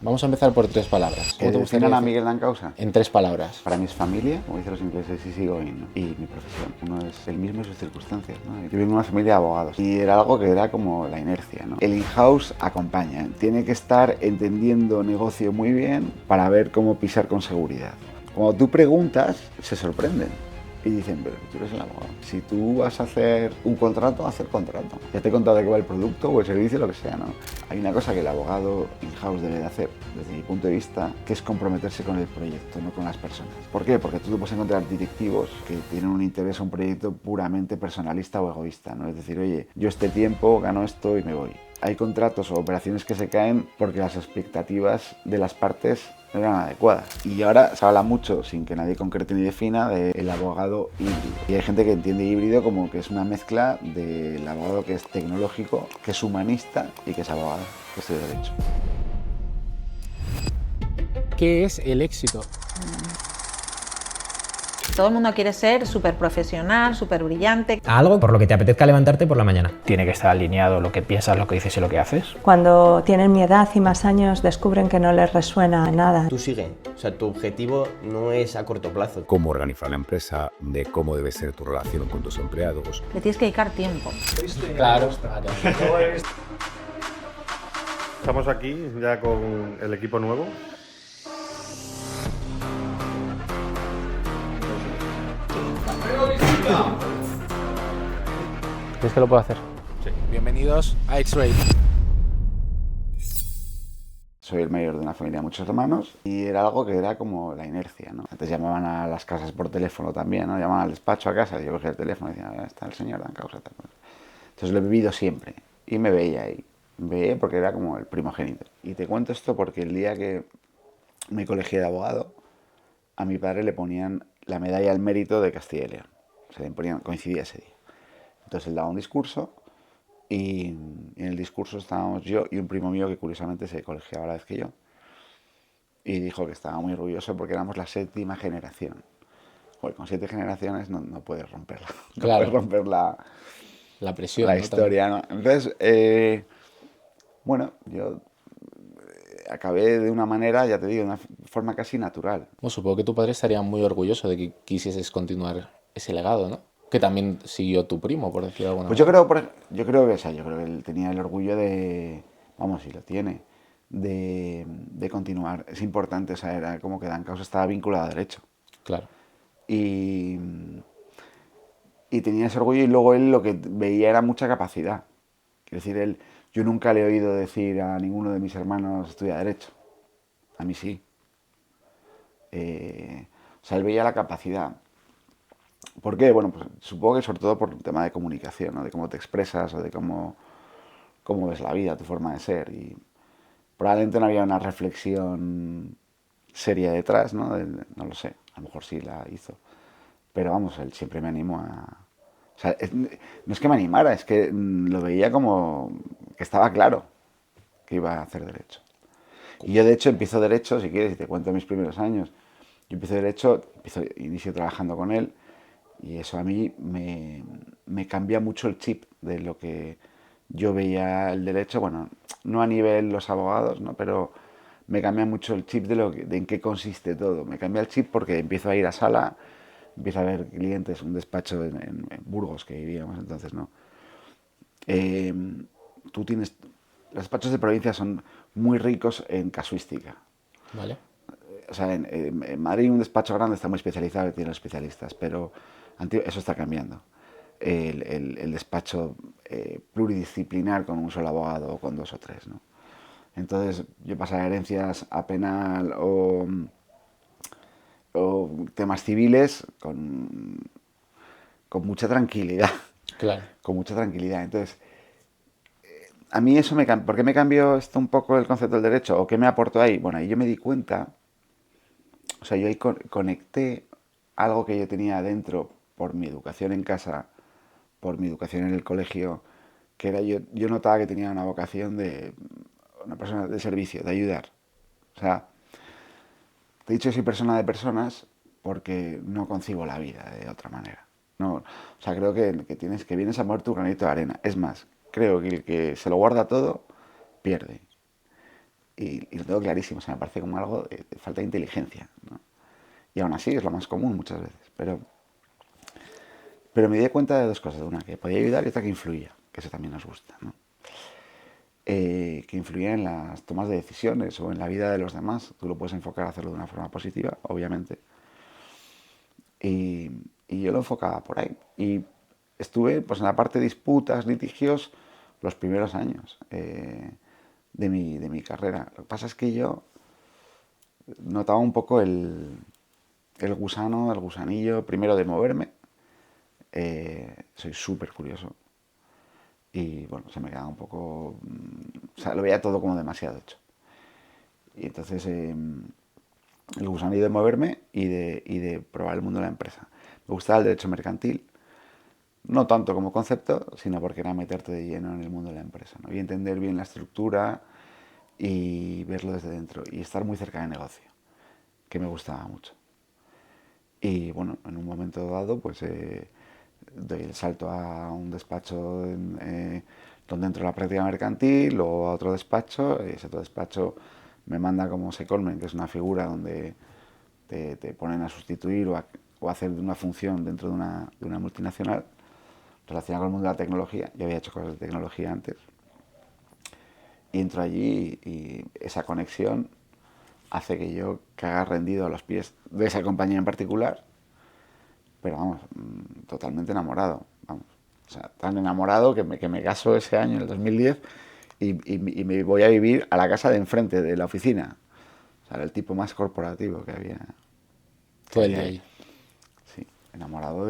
Vamos a empezar por tres palabras. ¿Cómo te gustaría a Miguel Dancausa? En tres palabras. Para mí es familia, como dicen los ingleses, easy going, ¿no? Y mi profesión. Uno es el mismo y sus circunstancias, ¿no? Yo vivo en una familia de abogados y era algo que era como la inercia, ¿no? El in-house acompaña, tiene que estar entendiendo negocio muy bien para ver cómo pisar con seguridad. Cuando tú preguntas, se sorprenden. Y dicen, pero tú eres el abogado. Si tú vas a hacer un contrato, haz el contrato. Ya te he contado de qué va el producto o el servicio, lo que sea, ¿no? Hay una cosa que el abogado in-house debe de hacer, desde mi punto de vista, que es comprometerse con el proyecto, no con las personas. ¿Por qué? Porque tú te puedes encontrar directivos que tienen un interés a un proyecto puramente personalista o egoísta, ¿no? Es decir, oye, yo este tiempo gano esto y me voy. Hay contratos o operaciones que se caen porque las expectativas de las partes no eran adecuadas. Y ahora se habla mucho, sin que nadie concrete ni defina, del abogado híbrido. Y hay gente que entiende híbrido como que es una mezcla del abogado que es tecnológico, que es humanista y que es abogado, que estudia derecho. ¿Qué es el éxito? Todo el mundo quiere ser súper profesional, súper brillante. Algo por lo que te apetezca levantarte por la mañana. Tiene que estar alineado lo que piensas, lo que dices y lo que haces. Cuando tienen mi edad y más años descubren que no les resuena nada. Tú sigue, o sea, tu objetivo no es a corto plazo. Cómo organizar la empresa, de cómo debe ser tu relación con tus empleados. Le tienes que dedicar tiempo. Claro. Estamos aquí ya con el equipo nuevo. ¿Crees que lo puedo hacer? Sí. Bienvenidos a X-Ray. Soy el mayor de una familia de muchos hermanos y era algo que era como la inercia, ¿no? Antes llamaban a las casas por teléfono también, ¿no? Llamaban al despacho a casa, yo cogía el teléfono y decía, está el señor Dancausa. Entonces lo he vivido siempre y me veía ahí. Me veía porque era como el primogénito. Y te cuento esto porque el día que me colegié de abogado, a mi padre le ponían la medalla al mérito de Castilla y León. Se le ponían, coincidía ese día. Entonces él daba un discurso y en el discurso estábamos yo y un primo mío que curiosamente se colegiaba a la vez que yo. Y dijo que estaba muy orgulloso porque éramos la 7ª generación. Joder, con 7 generaciones no puedes romperla. No Claro. puedes romper La presión. la ¿no? historia, ¿no? Entonces, bueno, yo acabé de una manera, ya te digo, de una forma casi natural. Bueno, supongo que tu padre estaría muy orgulloso de que quisieses continuar ese legado, ¿no? Que también siguió tu primo, por decirlo de alguna Pues manera. yo creo que él tenía el orgullo de, vamos, si lo tiene, de continuar. Es importante, o sea, era como que Dancausa estaba vinculado a derecho. Claro. Y tenía ese orgullo y luego él lo que veía era mucha capacidad. Es decir, yo nunca le he oído decir a ninguno de mis hermanos estudia derecho. A mí sí. O sea, él veía la capacidad. ¿Por qué? Bueno, pues supongo que sobre todo por el tema de comunicación, ¿no? De cómo te expresas o de cómo ves la vida, tu forma de ser. Y probablemente no había una reflexión seria detrás, ¿no? No lo sé, a lo mejor sí la hizo. Pero vamos, él siempre me animó a... O sea, no es que me animara, es que lo veía como que estaba claro que iba a hacer derecho. Y yo de hecho empiezo derecho, si quieres, y te cuento mis primeros años. Yo empiezo derecho, inicio trabajando con él. Y eso a mí me cambia mucho el chip de lo que yo veía el derecho, bueno, no a nivel los abogados, ¿no? Pero me cambia mucho el chip de en qué consiste todo. Me cambia el chip porque empiezo a ir a sala, empiezo a ver clientes, un despacho en Burgos que vivíamos entonces, ¿no? Tú tienes, los despachos de provincia son muy ricos en casuística. Vale. O sea, en Madrid un despacho grande está muy especializado y tiene especialistas, pero eso está cambiando. El despacho pluridisciplinar con un solo abogado o con 2 o 3, ¿no? Entonces yo pasaba herencias a penal o temas civiles con mucha tranquilidad. Claro. Con mucha tranquilidad. Entonces, a mí eso ¿por qué me cambió esto un poco el concepto del derecho? ¿O qué me aportó ahí? Bueno, ahí yo me di cuenta, o sea, yo ahí conecté algo que yo tenía dentro por mi educación en casa, por mi educación en el colegio, que era yo notaba que tenía una vocación de una persona de servicio, de ayudar. O sea, te he dicho que soy persona de personas porque no concibo la vida de otra manera. No, o sea, creo que vienes a mover tu granito de arena. Es más, creo que el que se lo guarda todo, pierde. y lo tengo clarísimo, o sea, me parece como algo de falta de inteligencia, ¿no? Y aún así es lo más común muchas veces, pero me di cuenta de dos cosas, una que podía ayudar y otra que influía, que eso también nos gusta, ¿no? Que influía en las tomas de decisiones o en la vida de los demás. Tú lo puedes enfocar a hacerlo de una forma positiva, obviamente. Y yo lo enfocaba por ahí. Y estuve pues, en la parte de disputas, litigios, los primeros años de mi carrera. Lo que pasa es que yo notaba un poco el gusano, el gusanillo, primero de moverme. Soy súper curioso. Y bueno, se me quedaba un poco... O sea, lo veía todo como demasiado hecho. Y entonces el gusanillo de moverme y de probar el mundo de la empresa. Me gustaba el derecho mercantil, no tanto como concepto, sino porque era meterte de lleno en el mundo de la empresa, ¿no? Y entender bien la estructura y verlo desde dentro. Y estar muy cerca del negocio, que me gustaba mucho. Y bueno, en un momento dado, pues... doy el salto a un despacho donde entro en la práctica mercantil, luego a otro despacho, y ese otro despacho me manda como secondment, que es una figura donde te ponen a sustituir o a hacer una función dentro de una multinacional relacionada con el mundo de la tecnología. Yo había hecho cosas de tecnología antes. Y entro allí y esa conexión hace que yo caiga rendido a los pies de esa compañía en particular. Pero vamos, totalmente enamorado, vamos. O sea, tan enamorado que me caso ese año, en el 2010, y me voy a vivir a la casa de enfrente de la oficina. O sea, era el tipo más corporativo que había. Fue el de ahí. Sí, enamorado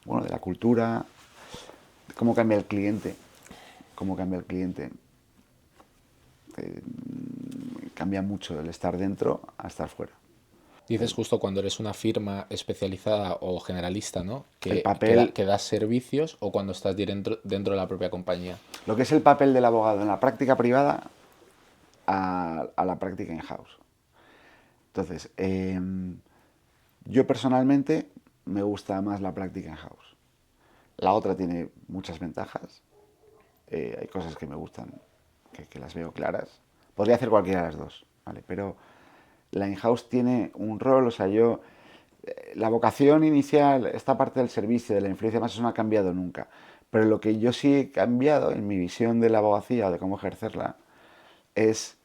bueno, de la cultura, de cómo cambia el cliente, cambia mucho el estar dentro a estar fuera. Dices justo cuando eres una firma especializada o generalista, ¿no? El papel... que das servicios o cuando estás dentro de la propia compañía. Lo que es el papel del abogado en la práctica privada a la práctica in-house. Entonces, yo personalmente me gusta más la práctica in-house. La otra tiene muchas ventajas. Hay cosas que me gustan, que las veo claras. Podría hacer cualquiera de las dos, ¿vale? Pero la in-house tiene un rol, o sea, la vocación inicial, esta parte del servicio, de la influencia, más eso no ha cambiado nunca. Pero lo que yo sí he cambiado en mi visión de la abogacía o de cómo ejercerla es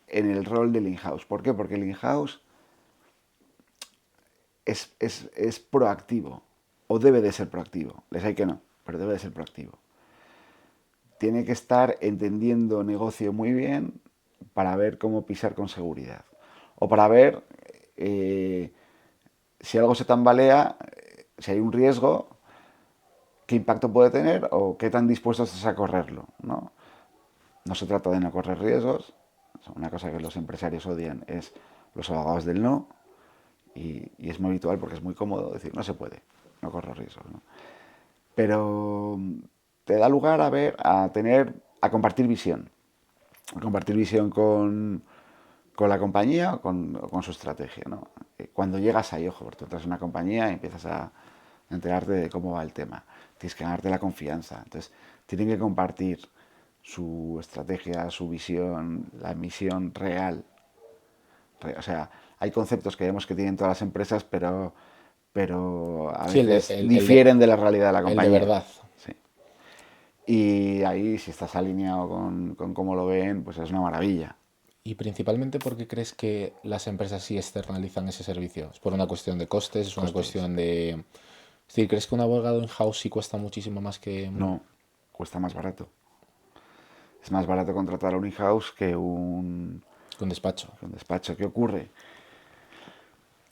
en el rol del in-house. ¿Por qué? Porque el in-house es proactivo, o debe de ser proactivo. Les hay que no, pero debe de ser proactivo. Tiene que estar entendiendo negocio muy bien para ver cómo pisar con seguridad. O para ver si algo se tambalea, si hay un riesgo, qué impacto puede tener o qué tan dispuestos estás a correrlo, ¿no? No se trata de no correr riesgos. Una cosa que los empresarios odian es los abogados del no, y es muy habitual porque es muy cómodo decir no se puede, no corro riesgos, ¿no? Pero te da lugar a compartir visión. A compartir visión con la compañía o con su estrategia, ¿no? Cuando llegas ahí, ojo, porque tú entras en una compañía y empiezas a enterarte de cómo va el tema. Tienes que ganarte la confianza. Entonces, tienen que compartir su estrategia, su visión, la misión real. O sea, hay conceptos que vemos que tienen todas las empresas, pero a veces difieren de la realidad de la compañía. El de verdad. Sí. Y ahí, si estás alineado con cómo lo ven, pues es una maravilla. ¿Y principalmente por qué crees que las empresas sí externalizan ese servicio? ¿Es por una cuestión de costes? ¿Es una cuestión de...? Es decir, ¿crees que un abogado in-house sí cuesta muchísimo más que...? No, cuesta más barato. Es más barato contratar a un in-house que un despacho. ¿Qué ocurre?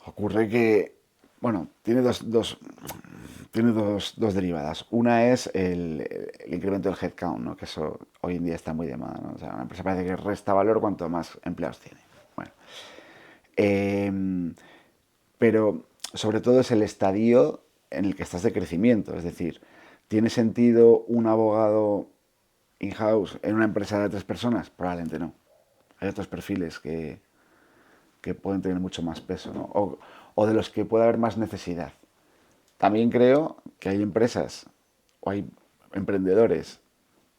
Ocurre que, bueno, tiene dos derivadas. Una es el incremento del headcount, ¿no? Que eso hoy en día está muy de moda, ¿no? O sea, una empresa parece que resta valor cuanto más empleados tiene. Bueno, pero sobre todo es el estadio en el que estás de crecimiento. Es decir, ¿tiene sentido un abogado in-house en una empresa de 3 personas? Probablemente no. Hay otros perfiles que pueden tener mucho más peso, ¿no? O de los que puede haber más necesidad. También creo que hay empresas o hay emprendedores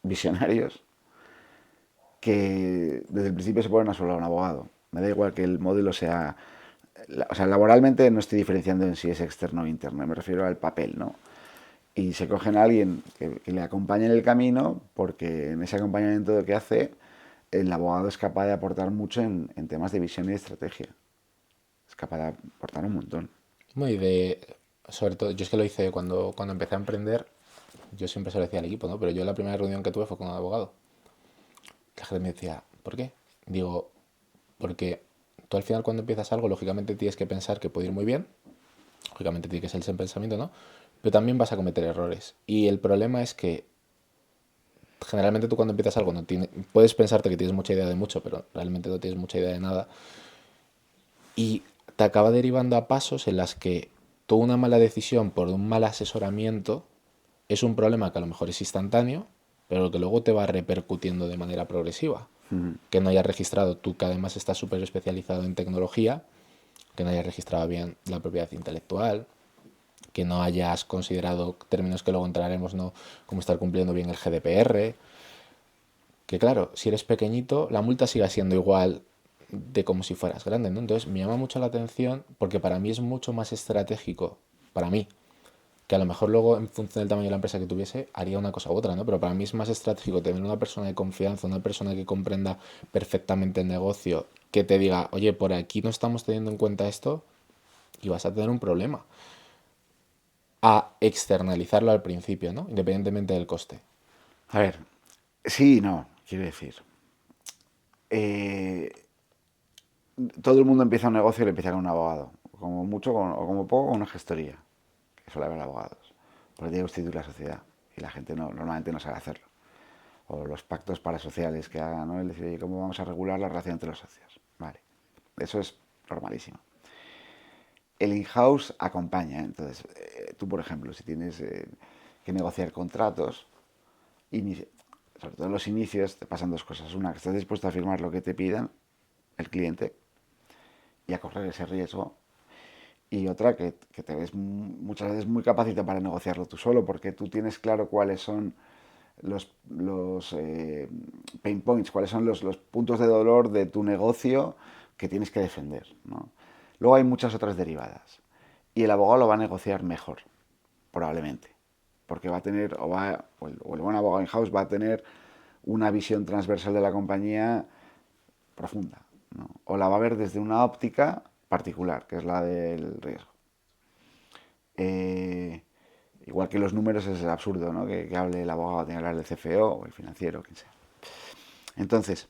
visionarios que desde el principio se ponen a solo a un abogado. Me da igual que el modelo sea... O sea, laboralmente no estoy diferenciando en si es externo o interno, me refiero al papel, ¿no? Y se cogen a alguien que le acompañe en el camino, porque en ese acompañamiento que hace, el abogado es capaz de aportar mucho en temas de visión y de estrategia. Es capaz de aportar un montón. Sobre todo, yo es que lo hice cuando empecé a emprender, yo siempre se lo decía al equipo, ¿no? Pero yo la primera reunión que tuve fue con un abogado. La gente me decía, ¿por qué? Digo, porque tú al final cuando empiezas algo, lógicamente tienes que pensar que puede ir muy bien, lógicamente tiene que ser ese pensamiento, ¿no? Pero también vas a cometer errores. Y el problema es que generalmente tú cuando empiezas algo puedes pensarte que tienes mucha idea de mucho, pero realmente no tienes mucha idea de nada. Y te acaba derivando a pasos en las que toda una mala decisión por un mal asesoramiento es un problema que a lo mejor es instantáneo, pero que luego te va repercutiendo de manera progresiva. Que no hayas registrado tú, que además estás súper especializado en tecnología, que no hayas registrado bien la propiedad intelectual, que no hayas considerado términos que luego entraremos, ¿no? Como estar cumpliendo bien el GDPR. Que claro, si eres pequeñito, la multa sigue siendo igual de como si fueras grande, ¿no? Entonces me llama mucho la atención porque para mí es mucho más estratégico, para mí, que a lo mejor luego en función del tamaño de la empresa que tuviese haría una cosa u otra, ¿no? Pero para mí es más estratégico tener una persona de confianza, una persona que comprenda perfectamente el negocio, que te diga, oye, por aquí no estamos teniendo en cuenta esto y vas a tener un problema. A externalizarlo al principio, ¿no? Independientemente del coste. A ver, sí y no, quiero decir. Todo el mundo empieza un negocio y lo empieza con un abogado. Como mucho o como poco con una gestoría, que suele haber abogados. Porque tiene que constituir la sociedad y la gente normalmente no sabe hacerlo. O los pactos parasociales que hagan, ¿no? El decir, oye, ¿cómo vamos a regular la relación entre los socios? Vale, eso es normalísimo. El in-house acompaña. Entonces, tú, por ejemplo, si tienes que negociar contratos, sobre todo en los inicios, te pasan dos cosas. Una, que estás dispuesto a firmar lo que te pidan el cliente y a correr ese riesgo. Y otra, que te ves muchas veces muy capacitado para negociarlo tú solo, porque tú tienes claro cuáles son los pain points, cuáles son los puntos de dolor de tu negocio que tienes que defender, ¿no? Luego hay muchas otras derivadas. Y el abogado lo va a negociar mejor, probablemente. Porque va a tener, o el buen abogado in-house va a tener una visión transversal de la compañía profunda, ¿no? O la va a ver desde una óptica particular, que es la del riesgo. Igual que los números es absurdo, ¿no? Que hable el abogado, tiene que hablar del CFO o el financiero, quien sea. Entonces,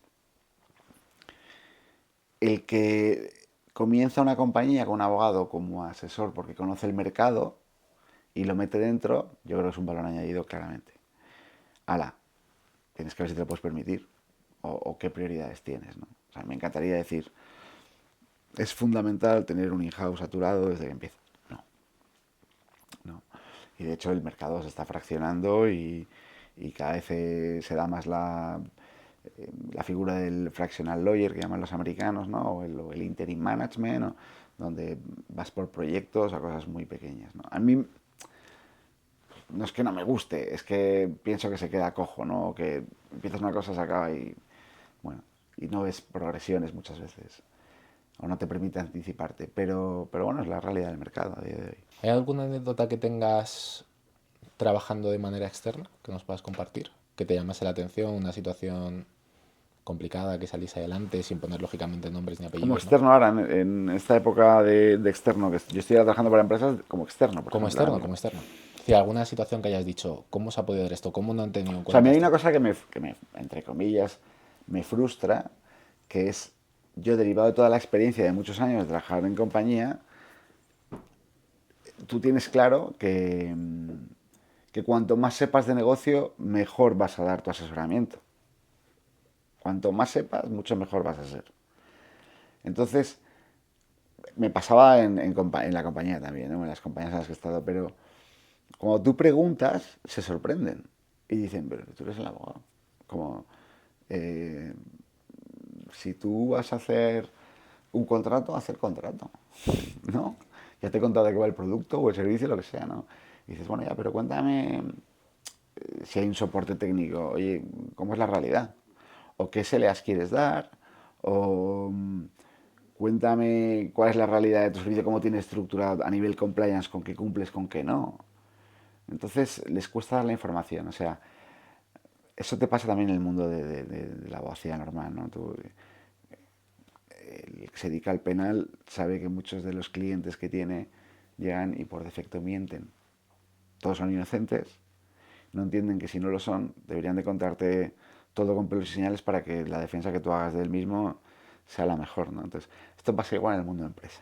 el que comienza una compañía con un abogado como asesor porque conoce el mercado y lo mete dentro, yo creo que es un valor añadido claramente. Tienes que ver si te lo puedes permitir o qué prioridades tienes, ¿no? O sea, me encantaría decir, es fundamental tener un in-house saturado desde que empieza. No. Y de hecho el mercado se está fraccionando y cada vez se da más la figura del fractional lawyer que llaman los americanos, ¿no? O el interim management, ¿no? Donde vas por proyectos a cosas muy pequeñas, ¿no? A mí no es que no me guste, es que pienso que se queda cojo, ¿no? Que empiezas una cosa, se acaba y no ves progresiones muchas veces o no te permite anticiparte, pero bueno, es la realidad del mercado a día de hoy. ¿Hay alguna anécdota que tengas trabajando de manera externa que nos puedas compartir? Que te llamase la atención, una situación complicada, que salís adelante sin poner lógicamente nombres ni apellidos. Como externo, ¿no? Ahora, en esta época de externo, que yo estoy trabajando para empresas como externo. Como externo. Es decir, alguna situación que hayas dicho, ¿cómo se ha podido dar esto? ¿Cómo no han tenido en cuenta? O sea, a mí hay una cosa que me, entre comillas, me frustra, que es, yo derivado de toda la experiencia de muchos años de trabajar en compañía, tú tienes claro que cuanto más sepas de negocio, mejor vas a dar tu asesoramiento. Cuanto más sepas, mucho mejor vas a ser. Entonces, me pasaba en la compañía también, ¿no? En las compañías en las que he estado, pero cuando tú preguntas, se sorprenden y dicen, pero tú eres el abogado. Como, si tú vas a hacer un contrato, haz el contrato, ¿no? Ya te he contado de qué va el producto o el servicio, lo que sea, ¿no? Y dices, bueno, ya, pero cuéntame si hay un soporte técnico. Oye, ¿cómo es la realidad? o qué SLAs quieres dar, o cuéntame cuál es la realidad de tu servicio, cómo tienes estructurado a nivel compliance, con qué cumples, con qué no. Entonces les cuesta dar la información, o sea, eso te pasa también en el mundo de la abogacía normal, ¿no? El que se dedica al penal sabe que muchos de los clientes que tiene llegan y por defecto mienten. Todos son inocentes, no entienden que si no lo son, deberían de contarte todo con pelos y señales para que la defensa que tú hagas del mismo sea la mejor, ¿no? Entonces, esto pasa igual en el mundo de empresa.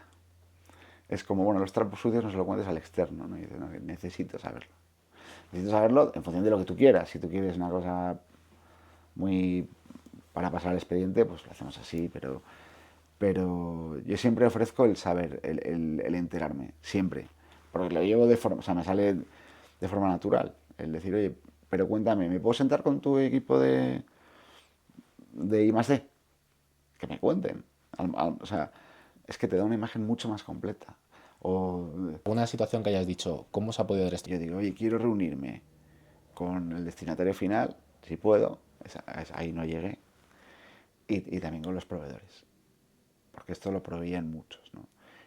Es como, bueno, los trapos sucios no se lo cuentes al externo, ¿no? Y dices, no, necesito saberlo. Necesito saberlo en función de lo que tú quieras. Si tú quieres una cosa muy para pasar al expediente, pues lo hacemos así, pero yo siempre ofrezco el saber, el enterarme, siempre. Porque lo llevo de forma, o sea, me sale de forma natural. El decir, oye, pero cuéntame, ¿me puedo sentar con tu equipo de I+D? Que me cuenten. O sea, es que te da una imagen mucho más completa. O Una situación que hayas dicho, ¿cómo se ha podido dar esto? yo digo, oye, quiero reunirme con el destinatario final, si puedo, ahí no llegué, y también con los proveedores, porque esto lo proveían muchos, ¿no?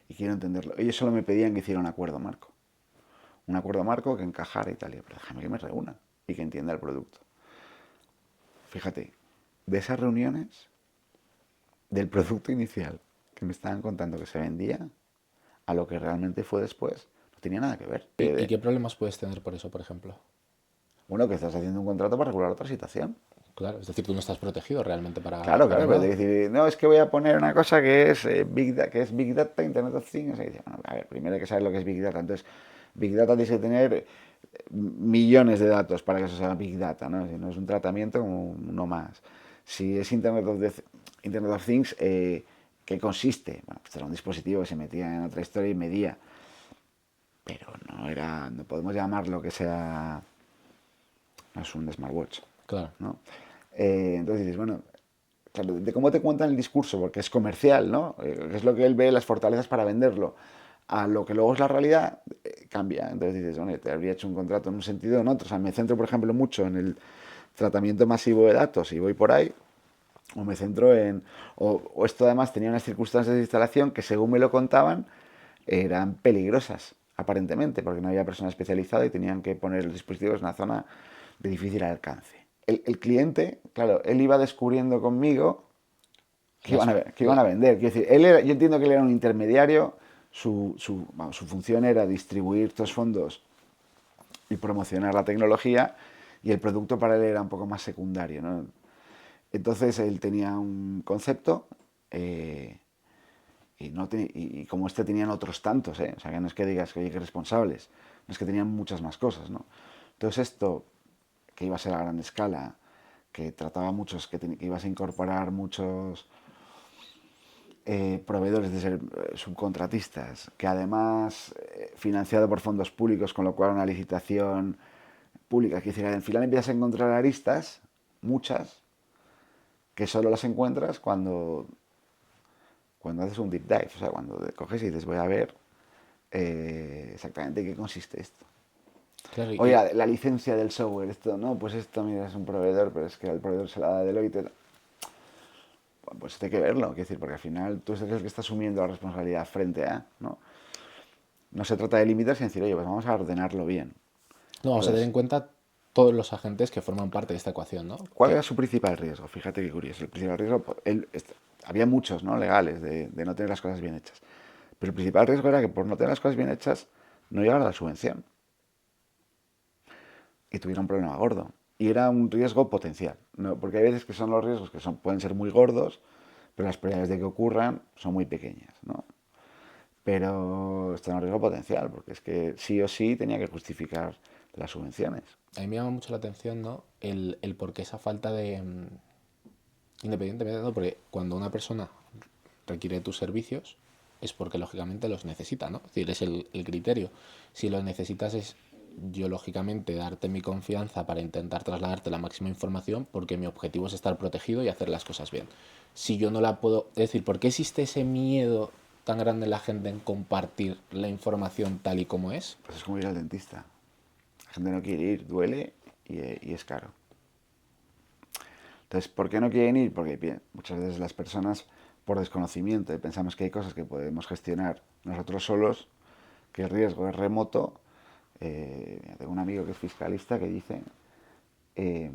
Y quiero entenderlo. Ellos solo me pedían que hiciera un acuerdo marco que encajara y tal, pero déjame que me reúna y que entienda el producto. Fíjate, de esas reuniones, del producto inicial que me estaban contando que se vendía, a lo que realmente fue después, no tenía nada que ver. ¿Y qué problemas puedes tener por eso, por ejemplo? Bueno, que estás haciendo un contrato para regular otra situación. Claro, es decir, tú no estás protegido realmente para... Claro, para pero nada. decir, no, es que voy a poner una cosa que es Big Data, Internet of Things. Y dice, bueno, a ver, primero hay que saber lo que es Big Data. Entonces, Big Data tienes que tener millones de datos para que eso sea Big Data, ¿no? Si no es un tratamiento, como uno más. Si es Internet of Things, ¿qué consiste? Bueno, pues era un dispositivo que se metía en otra historia y medía. Pero no podemos llamarlo que sea, no es un smartwatch, Claro. ¿no? Entonces dices, bueno, claro, de cómo te cuentan el discurso, porque es comercial, ¿no? Es lo que él ve, las fortalezas para venderlo, a lo que luego es la realidad, cambia. Entonces dices, bueno, te habría hecho un contrato en un sentido o en otro. O sea, me centro, por ejemplo, mucho en el tratamiento masivo de datos y voy por ahí, o me centro en... O esto además tenía unas circunstancias de instalación que, según me lo contaban, eran peligrosas, aparentemente, porque no había persona especializada y tenían que poner los dispositivos en una zona de difícil alcance. El cliente, claro, él iba descubriendo conmigo que iban a vender. Quiero decir, yo entiendo que él era un intermediario, su función era distribuir estos fondos y promocionar la tecnología, y el producto para él era un poco más secundario, ¿no? Entonces él tenía un concepto y como este tenían otros tantos, ¿eh? O sea, que no es que digas que oye, que responsables, no es que tenían muchas más cosas, ¿no? Entonces esto, que iba a ser a gran escala, que trataba muchos, que ibas a incorporar muchos proveedores de ser subcontratistas, que además financiado por fondos públicos, con lo cual una licitación pública, que decir, al final empiezas a encontrar aristas, muchas, que solo las encuentras cuando haces un deep dive, o sea, cuando coges y dices, voy a ver exactamente en qué consiste esto. Claro, Oye, la licencia del software, esto, no, pues esto, mira, es un proveedor, pero es que el proveedor se la da Deloitte. Pues hay que verlo, quiero decir, porque al final tú eres el que está asumiendo la responsabilidad frente a, ¿no? No se trata de limitarse y decir, oye, pues vamos a ordenarlo bien. No, vamos a tener en cuenta todos los agentes que forman parte de esta ecuación, ¿no? ¿Cuál era su principal riesgo? Fíjate qué curioso. El principal riesgo, había muchos, ¿no?, legales, de no tener las cosas bien hechas. Pero el principal riesgo era que por no tener las cosas bien hechas no llegara la subvención. Y tuviera un problema gordo. Y era un riesgo potencial, ¿no? Porque hay veces que son los riesgos que pueden ser muy gordos, pero las probabilidades de que ocurran son muy pequeñas, ¿no? Pero esto era un riesgo potencial, porque es que sí o sí tenía que justificar las subvenciones. A mí me llama mucho la atención, ¿no? El por qué esa falta de... Independientemente, ¿no? Porque cuando una persona requiere tus servicios es porque lógicamente los necesita, ¿no? Es decir, es el criterio. Si los necesitas es yo lógicamente darte mi confianza para intentar trasladarte la máxima información, porque mi objetivo es estar protegido y hacer las cosas bien. Si yo no la puedo... Es decir, ¿por qué existe ese miedo tan grande en la gente en compartir la información tal y como es? Pues es como ir al dentista. La gente no quiere ir, duele y es caro. Entonces, ¿por qué no quieren ir? Porque bien, muchas veces las personas, por desconocimiento, y pensamos que hay cosas que podemos gestionar nosotros solos, que el riesgo es remoto. Tengo un amigo que es fiscalista que dice que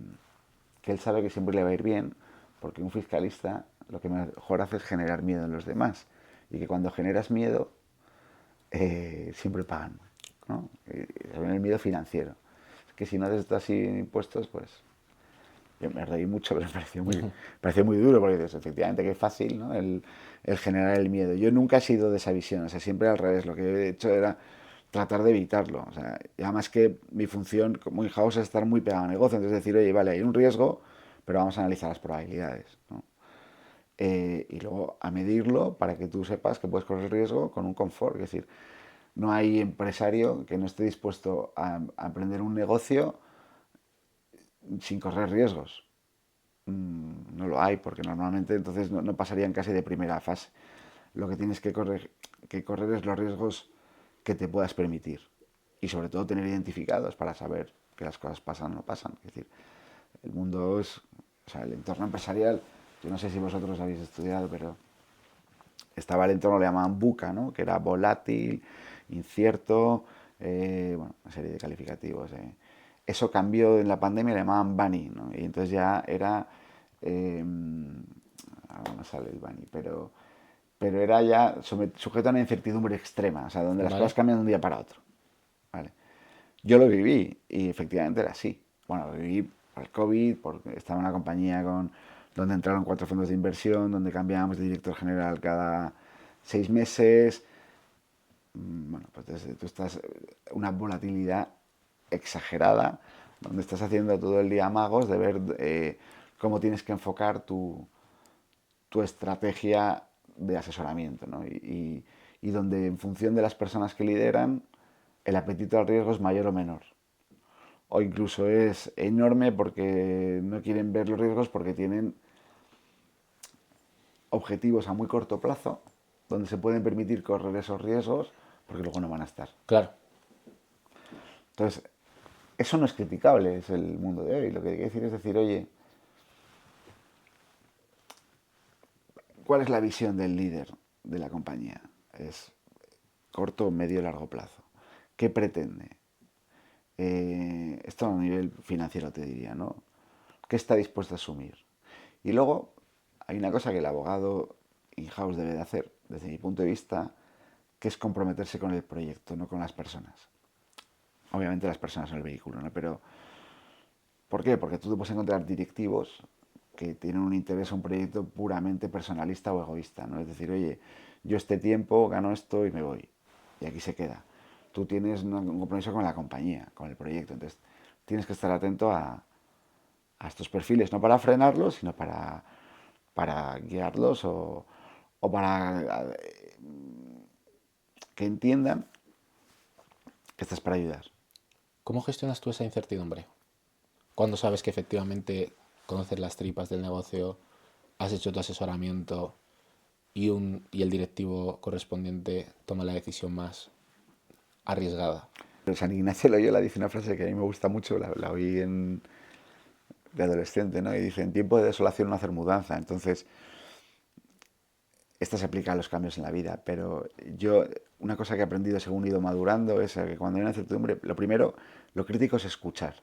él sabe que siempre le va a ir bien, porque un fiscalista lo que mejor hace es generar miedo en los demás, y que cuando generas miedo, siempre pagan, ¿no? El miedo financiero. Es que si no haces esto así en impuestos, pues... Yo me reí mucho, pero me pareció muy duro, porque dices, efectivamente, que fácil, ¿no? El generar el miedo. Yo nunca he sido de esa visión, o sea, siempre al revés. Lo que he hecho era tratar de evitarlo. O sea, y además que mi función como in-house es estar muy pegado al negocio, entonces decir, oye, vale, hay un riesgo, pero vamos a analizar las probabilidades, ¿no? Y luego a medirlo para que tú sepas que puedes correr el riesgo con un confort. Es decir, no hay empresario que no esté dispuesto a emprender un negocio sin correr riesgos. No lo hay, porque normalmente entonces no pasarían casi de primera fase. Lo que tienes que correr es los riesgos que te puedas permitir, y sobre todo tener identificados para saber que las cosas pasan o no pasan. Es decir, el mundo es, o sea, el entorno empresarial, yo no sé si vosotros habéis estudiado, pero estaba el entorno, le llamaban VUCA, ¿no? Que era volátil, incierto, bueno, una serie de calificativos. Eso cambió en la pandemia, le llamaban bunny, ¿no? Y entonces ya era, ahora no sale el bunny, pero era ya sujeto a una incertidumbre extrema, o sea, donde las cosas cambian de un día para otro, ¿vale? Yo lo viví y efectivamente era así. Bueno, lo viví por el COVID, porque estaba en una compañía donde entraron 4 fondos de inversión, donde cambiábamos de director general cada 6 meses. Bueno, pues tú estás una volatilidad exagerada, donde estás haciendo todo el día amagos de ver cómo tienes que enfocar tu estrategia de asesoramiento, ¿no? Y donde en función de las personas que lideran, el apetito al riesgo es mayor o menor. O incluso es enorme porque no quieren ver los riesgos, porque tienen objetivos a muy corto plazo, donde se pueden permitir correr esos riesgos, porque luego no van a estar. Claro. Entonces, eso no es criticable, es el mundo de hoy. Lo que hay que decir es decir, oye, ¿cuál es la visión del líder de la compañía? Es corto, medio, largo plazo. ¿Qué pretende? Esto a nivel financiero te diría, ¿no? ¿Qué está dispuesto a asumir? Y luego hay una cosa que el abogado in-house debe de hacer, desde mi punto de vista, que es comprometerse con el proyecto, no con las personas. Obviamente las personas son el vehículo, ¿no? Pero ¿por qué? Porque tú te puedes encontrar directivos que tienen un interés a un proyecto puramente personalista o egoísta, ¿no? Es decir, oye, yo este tiempo gano esto y me voy, y aquí se queda. Tú tienes un compromiso con la compañía, con el proyecto, entonces tienes que estar atento a estos perfiles, no para frenarlos, sino para guiarlos o para que entiendan que estás para ayudar. ¿Cómo gestionas tú esa incertidumbre? Cuando sabes que efectivamente conoces las tripas del negocio, has hecho tu asesoramiento y el directivo correspondiente toma la decisión más arriesgada. San Ignacio Loyola dice una frase que a mí me gusta mucho, la oí de adolescente, ¿no? Y dice, en tiempo de desolación no hacer mudanza. Entonces, esto se aplica a los cambios en la vida, pero yo, una cosa que he aprendido según he ido madurando es que cuando hay una incertidumbre, lo primero, lo crítico es escuchar.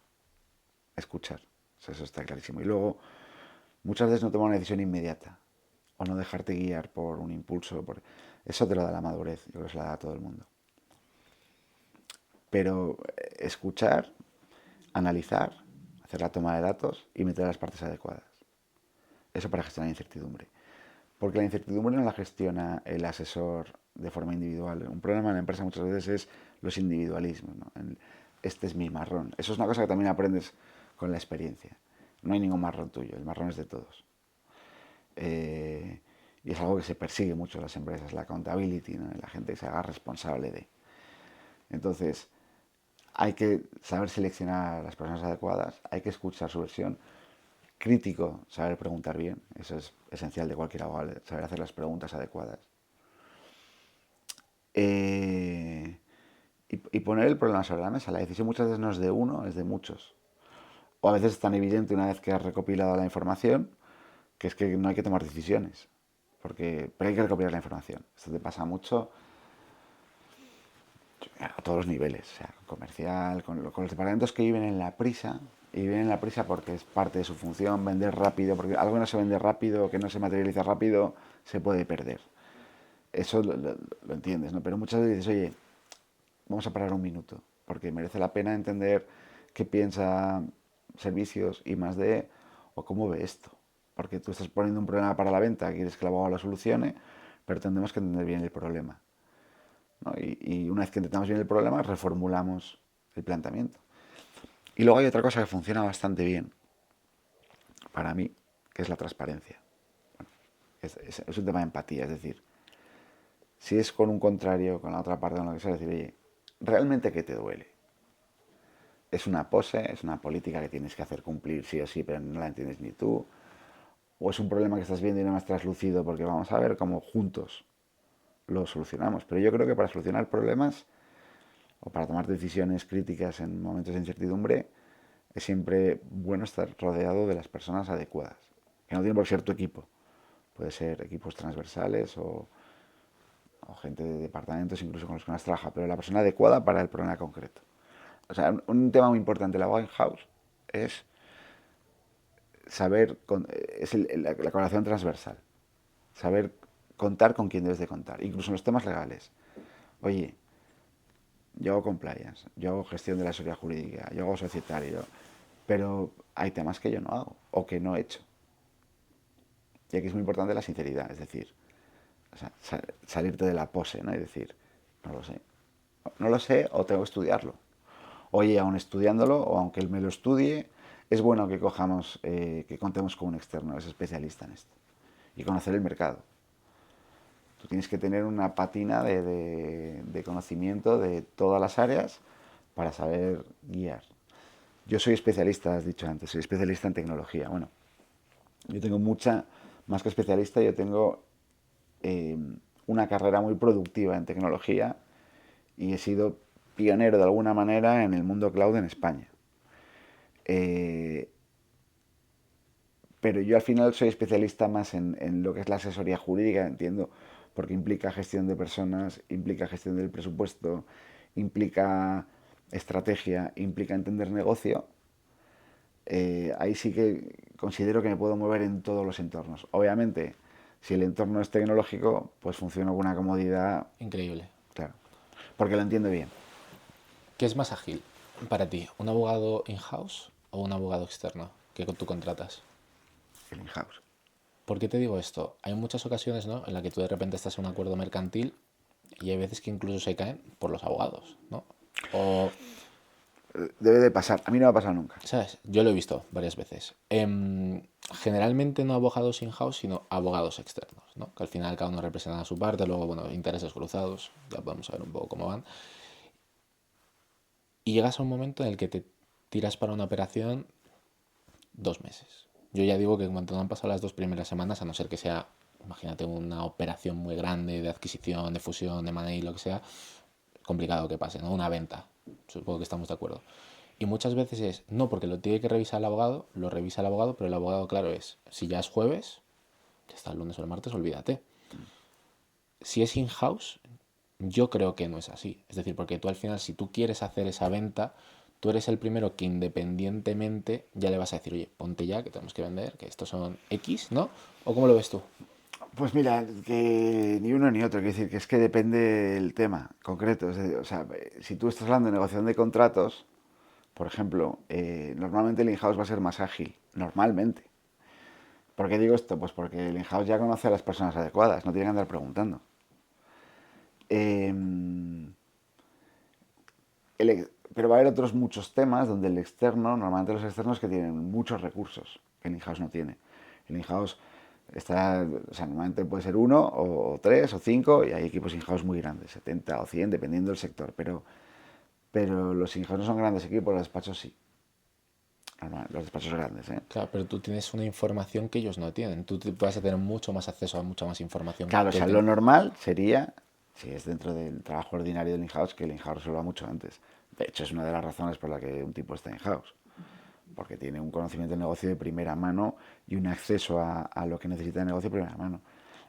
Escuchar, o sea, eso está clarísimo. Y luego, muchas veces no tomar una decisión inmediata, o no dejarte guiar por un impulso. Eso te lo da la madurez, yo creo que se la da a todo el mundo. Pero escuchar, analizar, hacer la toma de datos y meter las partes adecuadas. Eso para gestionar la incertidumbre. Porque la incertidumbre no la gestiona el asesor de forma individual. Un problema en la empresa muchas veces es los individualismos, ¿no? Este es mi marrón. Eso es una cosa que también aprendes con la experiencia. No hay ningún marrón tuyo, el marrón es de todos. Y es algo que se persigue mucho en las empresas, la accountability, ¿no? La gente que se haga responsable de. Entonces, hay que saber seleccionar a las personas adecuadas, hay que escuchar su versión. Crítico, saber preguntar bien, eso es esencial de cualquier abogado, saber hacer las preguntas adecuadas. Y poner el problema sobre la mesa. La decisión muchas veces no es de uno, es de muchos. O a veces es tan evidente una vez que has recopilado la información que es que no hay que tomar decisiones. Pero hay que recopilar la información. Esto te pasa mucho a todos los niveles, o sea, comercial, con los departamentos que viven en la prisa, y viven en la prisa porque es parte de su función, vender rápido, porque algo que no se vende rápido, que no se materializa rápido, se puede perder. Eso lo entiendes, ¿no? Pero muchas veces dices, oye, vamos a parar un minuto, porque merece la pena entender qué piensa servicios y más de, o cómo ve esto. Porque tú estás poniendo un problema para la venta, quieres que el abogado lo solucione, pero tendremos que entender bien el problema, ¿no? Y una vez que entendamos bien el problema, reformulamos el planteamiento. Y luego hay otra cosa que funciona bastante bien, para mí, que es la transparencia. Bueno, es un tema de empatía, es decir, si es con un contrario, con la otra parte, con lo que sea, decir, oye, ¿realmente qué te duele? ¿Es una pose? ¿Es una política que tienes que hacer cumplir sí o sí, pero no la entiendes ni tú? ¿O es un problema que estás viendo y no me has traslucido porque vamos a ver cómo juntos lo solucionamos? Pero yo creo que para solucionar problemas o para tomar decisiones críticas en momentos de incertidumbre es siempre bueno estar rodeado de las personas adecuadas. Que no tiene por qué ser tu equipo. Puede ser equipos transversales o gente de departamentos incluso con los que no has trabajado, pero la persona adecuada para el problema concreto. O sea, un tema muy importante de la abogado in-house es saber, la colaboración transversal, saber contar con quien debes de contar, incluso en los temas legales. Oye, yo hago compliance, yo hago gestión de la seguridad jurídica, yo hago societario, pero hay temas que yo no hago o que no he hecho. Y aquí es muy importante la sinceridad, es decir, o sea, salirte de la pose, ¿no? Y decir, no lo sé. No lo sé o tengo que estudiarlo. Oye, aun estudiándolo o aunque él me lo estudie, es bueno que que contemos con un externo, es especialista en esto. Y conocer el mercado. Tú tienes que tener una pátina de conocimiento de todas las áreas para saber guiar. Yo soy especialista, has dicho antes, soy especialista en tecnología. Bueno, yo tengo más que especialista, yo tengo una carrera muy productiva en tecnología y he sido pionero de alguna manera en el mundo cloud en España. Pero yo al final soy especialista más en lo que es la asesoría jurídica, entiendo, porque implica gestión de personas, implica gestión del presupuesto, implica estrategia, implica entender negocio. Ahí sí que considero que me puedo mover en todos los entornos. Obviamente, si el entorno es tecnológico, pues funciona con una comodidad Increíble. Claro, porque lo entiendo bien. ¿Qué es más ágil para ti? ¿Un abogado in-house o un abogado externo que tú contratas? El in-house. ¿Por qué te digo esto? Hay muchas ocasiones, ¿no?, en las que tú de repente estás en un acuerdo mercantil y hay veces que incluso se caen por los abogados, ¿no? O, Debe de pasar. A mí no me ha pasado nunca. ¿sabes? Yo lo he visto varias veces. Generalmente no abogados in-house, sino abogados externos, ¿no? Que al final cada uno representa a su parte, luego, bueno, intereses cruzados, ya podemos ver un poco cómo van. Y llegas a un momento en el que te tiras para una operación 2 meses. Yo ya digo que cuando no han pasado las 2 primeras semanas, a no ser que sea, imagínate, una operación muy grande de adquisición, de fusión, de M&A, lo que sea, complicado que pase, ¿no? Una venta, supongo que estamos de acuerdo. Y muchas veces es, no, porque lo tiene que revisar el abogado, lo revisa el abogado, pero el abogado, claro, si ya es jueves, ya está el lunes o el martes, olvídate. Si es in-house, yo creo que no es así. Es decir, porque tú al final, si tú quieres hacer esa venta, tú eres el primero que independientemente ya le vas a decir, oye, ponte ya, que tenemos que vender, que estos son X, ¿no? ¿O cómo lo ves tú? Pues mira, que ni uno ni otro, quiero decir que es que depende del tema concreto. O sea, si tú estás hablando de negociación de contratos, por ejemplo, normalmente el in-house va a ser más ágil, normalmente. ¿Por qué digo esto? Pues porque el in-house ya conoce a las personas adecuadas, no tiene que andar preguntando. Pero va a haber otros muchos temas donde el externo, normalmente los externos que tienen muchos recursos, que el in-house no tiene. El in-house está, o sea, normalmente puede ser 1 o 3 o 5 y hay equipos in-house muy grandes, 70 o 100, dependiendo del sector. Pero los in-house no son grandes equipos, los despachos sí. Los despachos grandes, ¿eh? Claro, pero tú tienes una información que ellos no tienen. Tú vas a tener mucho más acceso a mucha más información. Claro, o sea, lo normal sería, si es dentro del trabajo ordinario del in-house, que el in-house resuelva mucho antes. De hecho, es una de las razones por la que un tipo está in-house. porque tiene un conocimiento del negocio de primera mano y un acceso a lo que necesita el negocio de primera mano.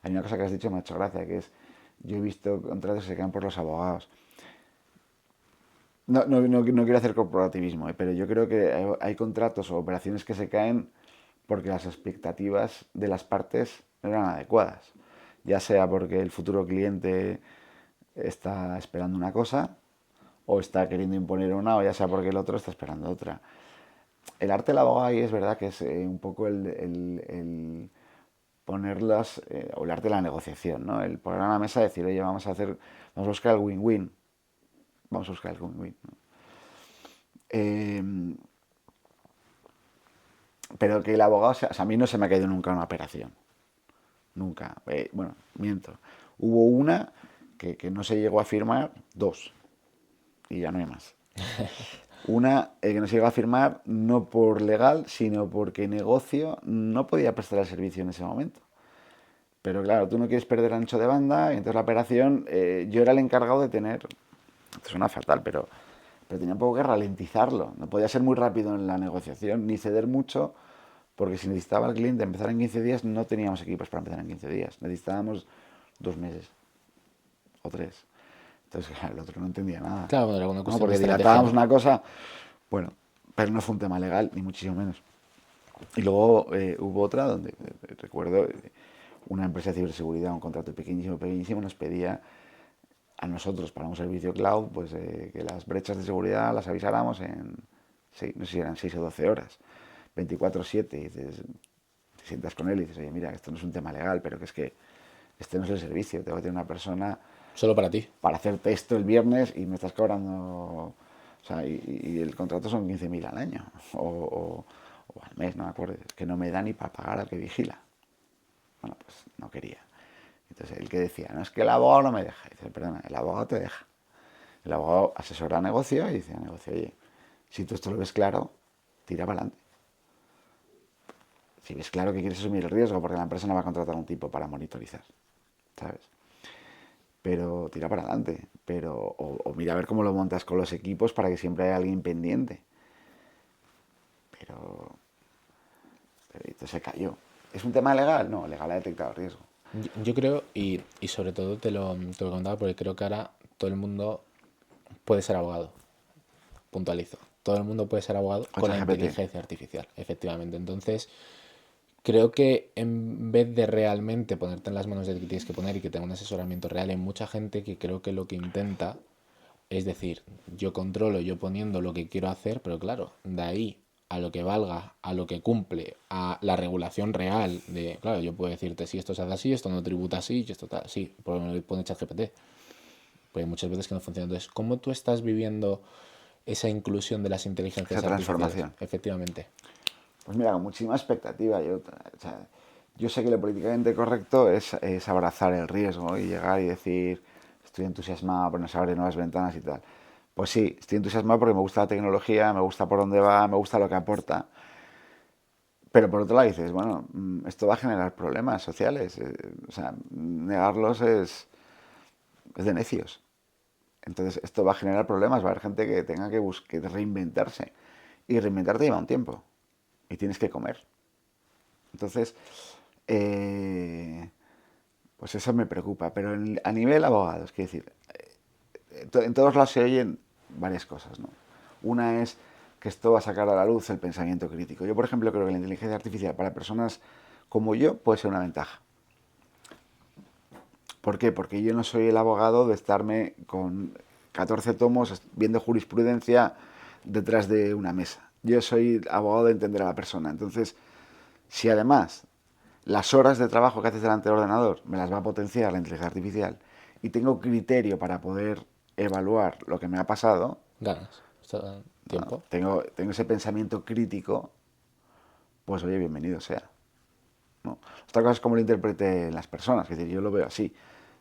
Hay una cosa que has dicho que me ha hecho gracia, que es, yo he visto contratos que se caen por los abogados. No quiero hacer corporativismo, pero yo creo que hay contratos o operaciones que se caen porque las expectativas de las partes no eran adecuadas. Ya sea porque el futuro cliente está esperando una cosa o está queriendo imponer una, o ya sea porque el otro está esperando otra. El arte del abogado ahí es verdad que es un poco el ponerlas, o el arte de la negociación, ¿no? El poner a la mesa y decir, oye, vamos a buscar el win-win. Vamos a buscar el win-win, ¿no? Pero que el abogado, o sea, a mí no se me ha caído nunca una operación. Nunca. Bueno, miento. Hubo una que no se llegó a firmar, 2. Y ya no hay más. Una que no se llegó a firmar no por legal, sino porque negocio no podía prestar el servicio en ese momento. Pero claro, tú no quieres perder ancho de banda, y entonces la operación, yo era el encargado de tener, esto suena fatal, pero tenía un poco que ralentizarlo. No podía ser muy rápido en la negociación, ni ceder mucho, porque si necesitaba el cliente empezar en 15 días, no teníamos equipos para empezar en 15 días. Necesitábamos 2 meses o 3. Entonces, claro, el otro no entendía nada. Claro, era una cuestión porque de estrategia, dilatábamos ¿no? una cosa, bueno, pero no fue un tema legal, ni muchísimo menos. Y luego hubo otra donde, recuerdo, una empresa de ciberseguridad, un contrato pequeñísimo, nos pedía a nosotros para un servicio cloud, pues que las brechas de seguridad las avisáramos en, no sé si eran 6 o 12 horas, 24/7, y dices, te sientas con él y dices, oye, mira, esto no es un tema legal, pero que es que este no es el servicio, tengo que tener una persona Solo para ti. para hacerte esto el viernes y me estás cobrando, o sea, y el contrato son 15.000 al año, o al mes, no me acuerdo, que no me da ni para pagar al que vigila. Bueno, pues no quería. Entonces, el que decía, no, es que el abogado no me deja. Dice, perdona, el abogado te deja. El abogado asesora a negocio y dice a negocio, oye, si tú esto lo ves claro, tira para adelante. Si ves claro que quieres asumir el riesgo, porque la empresa no va a contratar a un tipo para monitorizar, ¿sabes? Pero tira para adelante. O mira a ver cómo lo montas con los equipos para que siempre haya alguien pendiente. Pero esto se cayó. ¿Es un tema legal? No, legal ha detectado riesgo. Yo creo, y sobre todo te lo comentaba porque creo que ahora todo el mundo puede ser abogado. Puntualizo. Todo el mundo puede ser abogado con la ChatGPT. inteligencia artificial, efectivamente. Entonces, creo que en vez de realmente ponerte en las manos de que tienes que poner y que tenga un asesoramiento real, hay mucha gente que creo que lo que intenta es decir, yo controlo, yo poniendo lo que quiero hacer, pero claro, de ahí a lo que valga, a lo que cumple, a la regulación real de, claro, yo puedo decirte si esto se hace así, esto no tributa así, y esto tal, sí, porque me lo pone ChatGPT. Pues hay muchas veces que no funciona. Entonces, ¿cómo tú estás viviendo esa inclusión de las inteligencias Esa artificiales? transformación. Efectivamente. Pues mira, con muchísima expectativa. Yo sé que lo políticamente correcto es abrazar el riesgo y llegar y decir, estoy entusiasmado, pero no se abren nuevas ventanas y tal. Pues sí, estoy entusiasmado porque me gusta la tecnología, me gusta por dónde va, me gusta lo que aporta. Pero por otro lado dices, bueno, esto va a generar problemas sociales. O sea, negarlos es de necios. Entonces esto va a generar problemas, va a haber gente que tenga que reinventarse. Y reinventarte lleva un tiempo. Y tienes que comer. Entonces, pues eso me preocupa. Pero a nivel abogados, quiero decir, en todos lados se oyen varias cosas, ¿no? Una es que esto va a sacar a la luz el pensamiento crítico. Yo, por ejemplo, creo que la inteligencia artificial para personas como yo puede ser una ventaja. ¿Por qué? Porque yo no soy el abogado de estarme con 14 tomos viendo jurisprudencia detrás de una mesa. Yo soy abogado de entender a la persona. Entonces, si además las horas de trabajo que haces delante del ordenador me las va a potenciar la inteligencia artificial y tengo criterio para poder evaluar lo que me ha pasado, Ganas. Tiempo. tengo ese pensamiento crítico, pues oye, bienvenido sea, ¿no? Otra cosa es cómo lo interpreten las personas, es decir, yo lo veo así.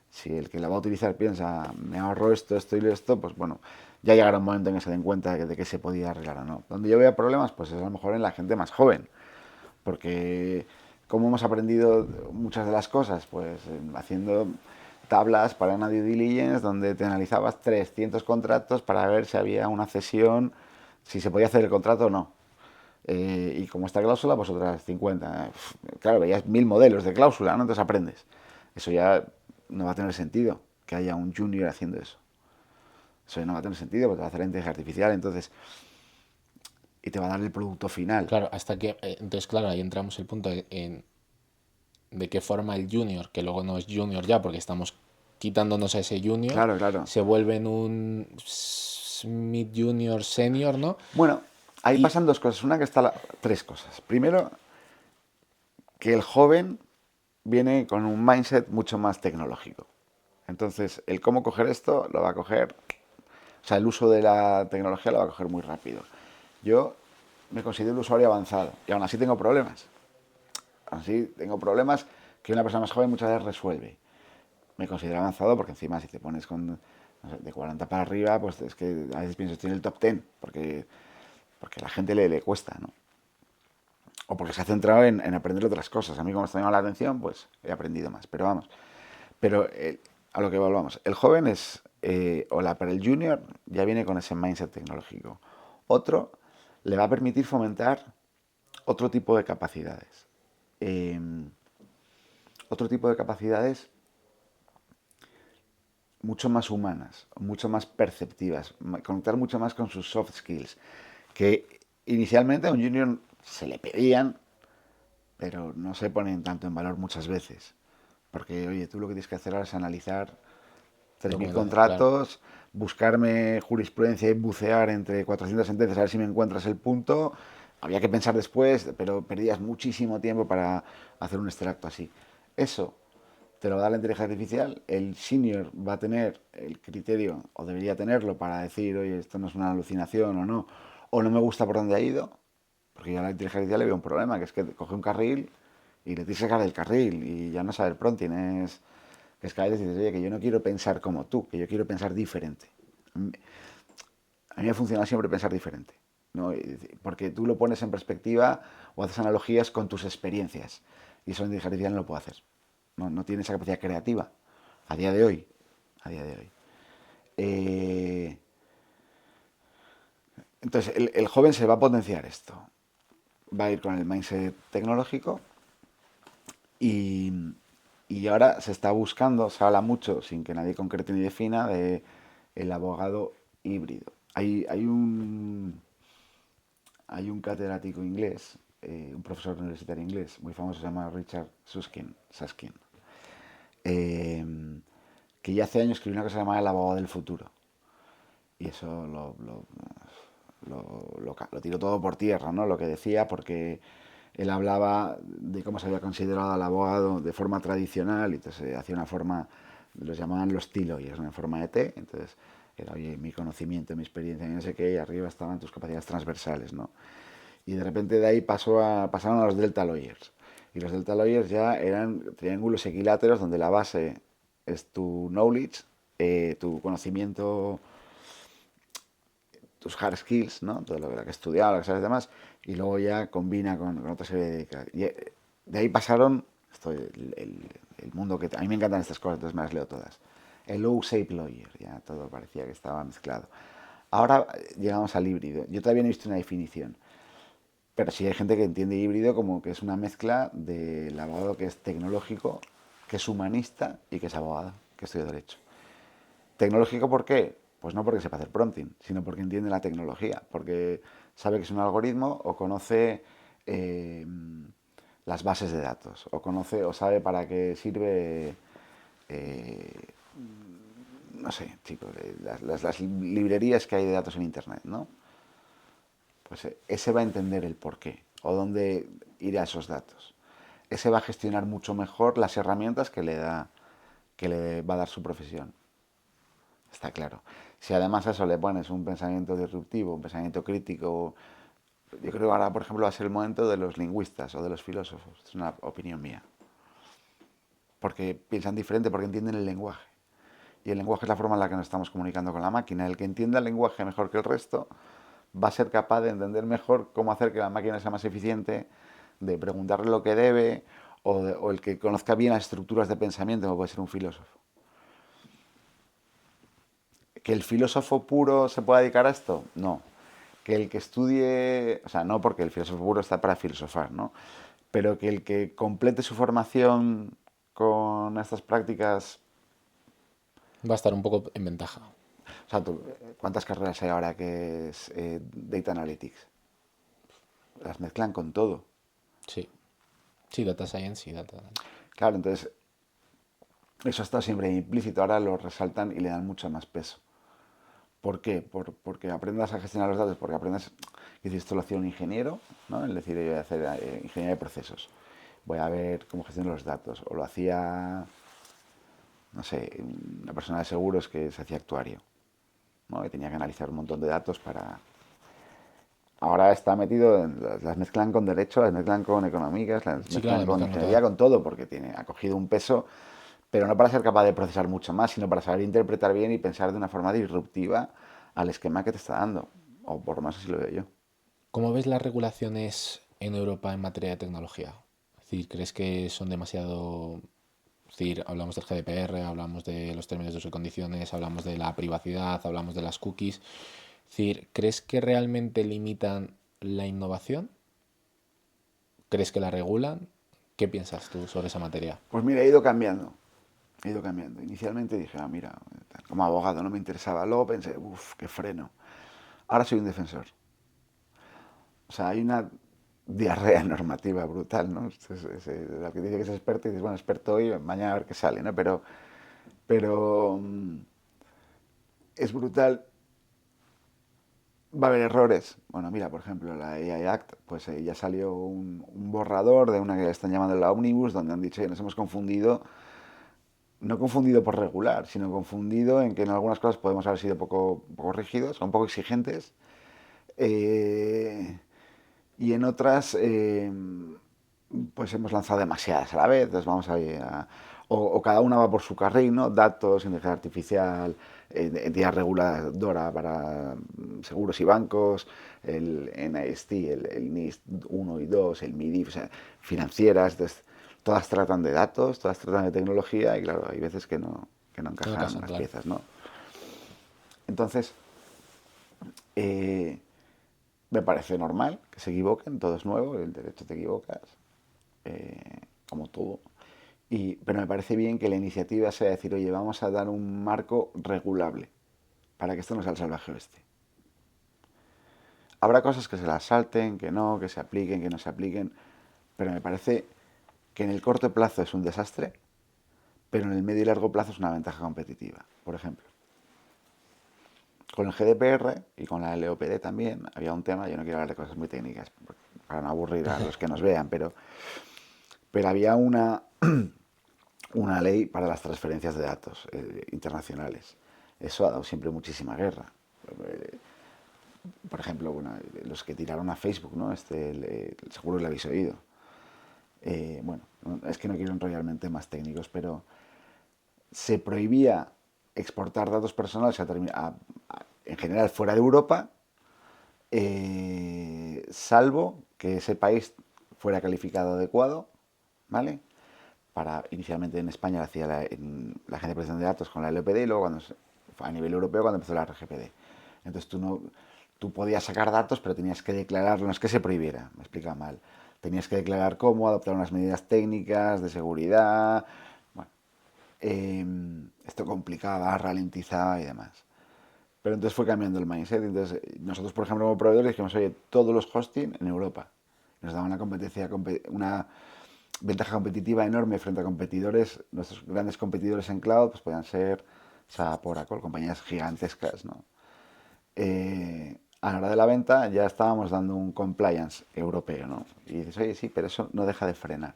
Si el que la va a utilizar piensa, me ahorro esto y esto, pues bueno, ya llegará un momento en que se den cuenta de que se podía arreglar o no. Donde yo veo problemas, pues es a lo mejor en la gente más joven, porque ¿cómo hemos aprendido muchas de las cosas? Pues haciendo tablas para una due diligence donde te analizabas 300 contratos para ver si había una cesión, si se podía hacer el contrato o no. Y como esta cláusula, pues otras 50. Claro, veías 1000 modelos de cláusula, ¿no? Entonces aprendes. Eso ya no va a tener sentido que haya un junior haciendo eso. Eso ya no va a tener sentido porque te va a hacer la inteligencia artificial, entonces... Y te va a dar el producto final. Claro, hasta que... entonces, claro, ahí entramos el punto de qué forma el junior, que luego no es junior ya, porque estamos quitándonos a ese junior, Claro. se vuelve en un mid junior senior, ¿no? Bueno, ahí pasan dos cosas. Una que está... Tres cosas. Primero, que el joven viene con un mindset mucho más tecnológico. Entonces, el cómo coger esto lo va a coger... O sea, el uso de la tecnología lo va a coger muy rápido. Yo me considero un usuario avanzado y aún así tengo problemas. Así tengo problemas que una persona más joven muchas veces resuelve. Me considero avanzado porque encima si te pones con, no sé, de 40 para arriba, pues es que a veces pienso estoy en el top 10 porque a la gente le cuesta, ¿no? O porque se ha centrado en aprender otras cosas. A mí como está llamando la atención, pues he aprendido más. Pero vamos, a lo que volvamos. El joven es, para el junior ya viene con ese mindset tecnológico. Otro le va a permitir fomentar otro tipo de capacidades. Otro tipo de capacidades mucho más humanas, mucho más perceptivas, conectar mucho más con sus soft skills, que inicialmente a un junior se le pedían, pero no se ponen tanto en valor muchas veces. Porque, oye, tú lo que tienes que hacer ahora es analizar 3.000 contratos, claro, buscarme jurisprudencia y bucear entre 400 sentencias a ver si me encuentras el punto. Había que pensar después, pero perdías muchísimo tiempo para hacer un extracto así. Eso te lo da la inteligencia artificial. El senior va a tener el criterio, o debería tenerlo, para decir, oye, esto no es una alucinación o no me gusta por dónde ha ido, porque ya a la inteligencia artificial le veo un problema, que es que coge un carril y le tienes que sacar del carril y ya no sabe el prompting, que es que a veces dices, oye, que yo no quiero pensar como tú, que yo quiero pensar diferente. A mí me funciona siempre pensar diferente, ¿no? Porque tú lo pones en perspectiva o haces analogías con tus experiencias y eso la inteligencia artificial no lo puede hacer. No tiene esa capacidad creativa a día de hoy. Entonces, el joven se va a potenciar esto. Va a ir con el mindset tecnológico y ahora se está buscando, se habla mucho, sin que nadie concrete ni defina, de el abogado híbrido. Hay un catedrático inglés, un profesor universitario inglés muy famoso, se llama Richard Susskind, que ya hace años escribió una cosa llamada El abogado del futuro. Y eso lo tiró todo por tierra, ¿no? Lo que decía, porque él hablaba de cómo se había considerado al abogado de forma tradicional, y entonces hacía una forma, los llamaban los T-lawyers, una forma de T, entonces era, oye, mi conocimiento, mi experiencia, y no sé qué, y arriba estaban tus capacidades transversales, ¿no? Y de repente de ahí pasaron a los Delta Lawyers. Y los Delta Lawyers ya eran triángulos equiláteros donde la base es tu knowledge, tu conocimiento, tus hard skills, ¿no? Todo lo que has estudiado, lo que sabes demás, y luego ya combina con otra serie de ahí pasaron el mundo que... A mí me encantan estas cosas, entonces me las leo todas. El low shape lawyer, ya todo parecía que estaba mezclado. Ahora llegamos al híbrido. Yo todavía no he visto una definición, pero sí hay gente que entiende híbrido como que es una mezcla del abogado que es tecnológico, que es humanista y que es abogado, que estudia derecho. ¿Tecnológico por qué? Pues no porque sepa hacer prompting, sino porque entiende la tecnología, porque sabe que es un algoritmo o conoce las bases de datos, o sabe para qué sirve, no sé, chicos, las librerías que hay de datos en Internet, ¿no? Pues ese va a entender el porqué o dónde ir a esos datos. Ese va a gestionar mucho mejor las herramientas que le va a dar su profesión. Está claro. Si además a eso le pones un pensamiento disruptivo, un pensamiento crítico, yo creo que ahora, por ejemplo, va a ser el momento de los lingüistas o de los filósofos. Es una opinión mía. Porque piensan diferente, porque entienden el lenguaje. Y el lenguaje es la forma en la que nos estamos comunicando con la máquina. El que entienda el lenguaje mejor que el resto va a ser capaz de entender mejor cómo hacer que la máquina sea más eficiente, de preguntarle lo que debe, o el que conozca bien las estructuras de pensamiento, como puede ser un filósofo. ¿Que el filósofo puro se pueda dedicar a esto? No. que el que estudie, o sea, no porque el filósofo puro está para filosofar, ¿no? Pero que el que complete su formación con estas prácticas, Va a estar un poco en ventaja. o sea, ¿cuántas carreras hay ahora que es Data Analytics? Las mezclan con todo. Sí. Sí, Data Science y Data. Claro, entonces, eso está siempre implícito, ahora lo resaltan y le dan mucho más peso. ¿Por qué? Porque aprendas a gestionar los datos, porque aprendas, y esto lo hacía un ingeniero, ¿no? Es decir, yo voy a hacer ingeniería de procesos, voy a ver cómo gestiono los datos, o lo hacía, no sé, una persona de seguros que se hacía actuario, ¿no? Y tenía que analizar un montón de datos para... Ahora está metido, las mezclan con derecho, las mezclan con económicas, las Sí, mezclan claro, con mezclan con ingeniería, todo. con todo, porque ha cogido un peso, pero no para ser capaz de procesar mucho más, sino para saber interpretar bien y pensar de una forma disruptiva al esquema que te está dando, o por lo menos así lo veo yo. ¿Cómo ves las regulaciones en Europa en materia de tecnología? Es decir, ¿crees que son demasiado... Es decir, hablamos del GDPR, hablamos de los términos de uso y condiciones, hablamos de la privacidad, hablamos de las cookies. Es decir, ¿crees que realmente limitan la innovación? ¿Crees que la regulan? ¿Qué piensas tú sobre esa materia? Pues mira, he ido cambiando. He ido cambiando. Inicialmente dije, mira, como abogado no me interesaba. Luego pensé, uff, qué freno. Ahora soy un defensor. O sea, hay una diarrea normativa brutal, ¿no? El que dice que es experto y dices, bueno, experto hoy, mañana a ver qué sale, ¿no? Pero es brutal. Va a haber errores. Bueno, mira, por ejemplo, la AI Act, pues ya salió un borrador de una que están llamando la Omnibus, donde han dicho que nos hemos confundido, no confundido por regular, sino confundido en que en algunas cosas podemos haber sido poco rígidos, un poco exigentes, y en otras, pues hemos lanzado demasiadas a la vez, entonces vamos o cada una va por su carril, ¿no? Datos, inteligencia artificial, entidad reguladora para seguros y bancos, el NIST, el NIST 1 y 2, el MIDIF, o sea, financieras, entonces, todas tratan de datos, todas tratan de tecnología y claro, hay veces que no encajan las claro. piezas, ¿no? Entonces, me parece normal que se equivoquen, todo es nuevo, el derecho te equivocas, como todo. Pero me parece bien que la iniciativa sea decir, oye, vamos a dar un marco regulable para que esto no sea el salvaje oeste. Habrá cosas que se las salten, que no, que se apliquen, que no se apliquen, pero me parece que en el corto plazo es un desastre, pero en el medio y largo plazo es una ventaja competitiva. Por ejemplo, con el GDPR y con la LOPD también había un tema, yo no quiero hablar de cosas muy técnicas para no aburrir a los que nos vean, pero había una ley para las transferencias de datos internacionales. Eso ha dado siempre muchísima guerra. Por ejemplo, los que tiraron a Facebook, ¿no? Seguro lo habéis oído. Bueno, es que no quiero enrollarme en temas técnicos, pero se prohibía exportar datos personales en general fuera de Europa, salvo que ese país fuera calificado adecuado, ¿vale? Inicialmente en España lo hacía la Agencia de Protección de Datos con la LOPD y luego a nivel europeo cuando empezó la RGPD. Entonces tú podías sacar datos, pero tenías que declarar, no es que se prohibiera, me explica mal, tenías que declarar cómo, adoptar unas medidas técnicas de seguridad, bueno, esto complicaba, ralentizaba y demás. Pero entonces fue cambiando el mindset, entonces nosotros por ejemplo como proveedores dijimos, oye, todos los hosting en Europa, nos daban una ventaja competitiva enorme frente a competidores. Nuestros grandes competidores en cloud pues podían ser SAP, Oracle, compañías gigantescas, ¿no? A la hora de la venta ya estábamos dando un compliance europeo, ¿no? Y dices, oye, sí, pero eso no deja de frenar.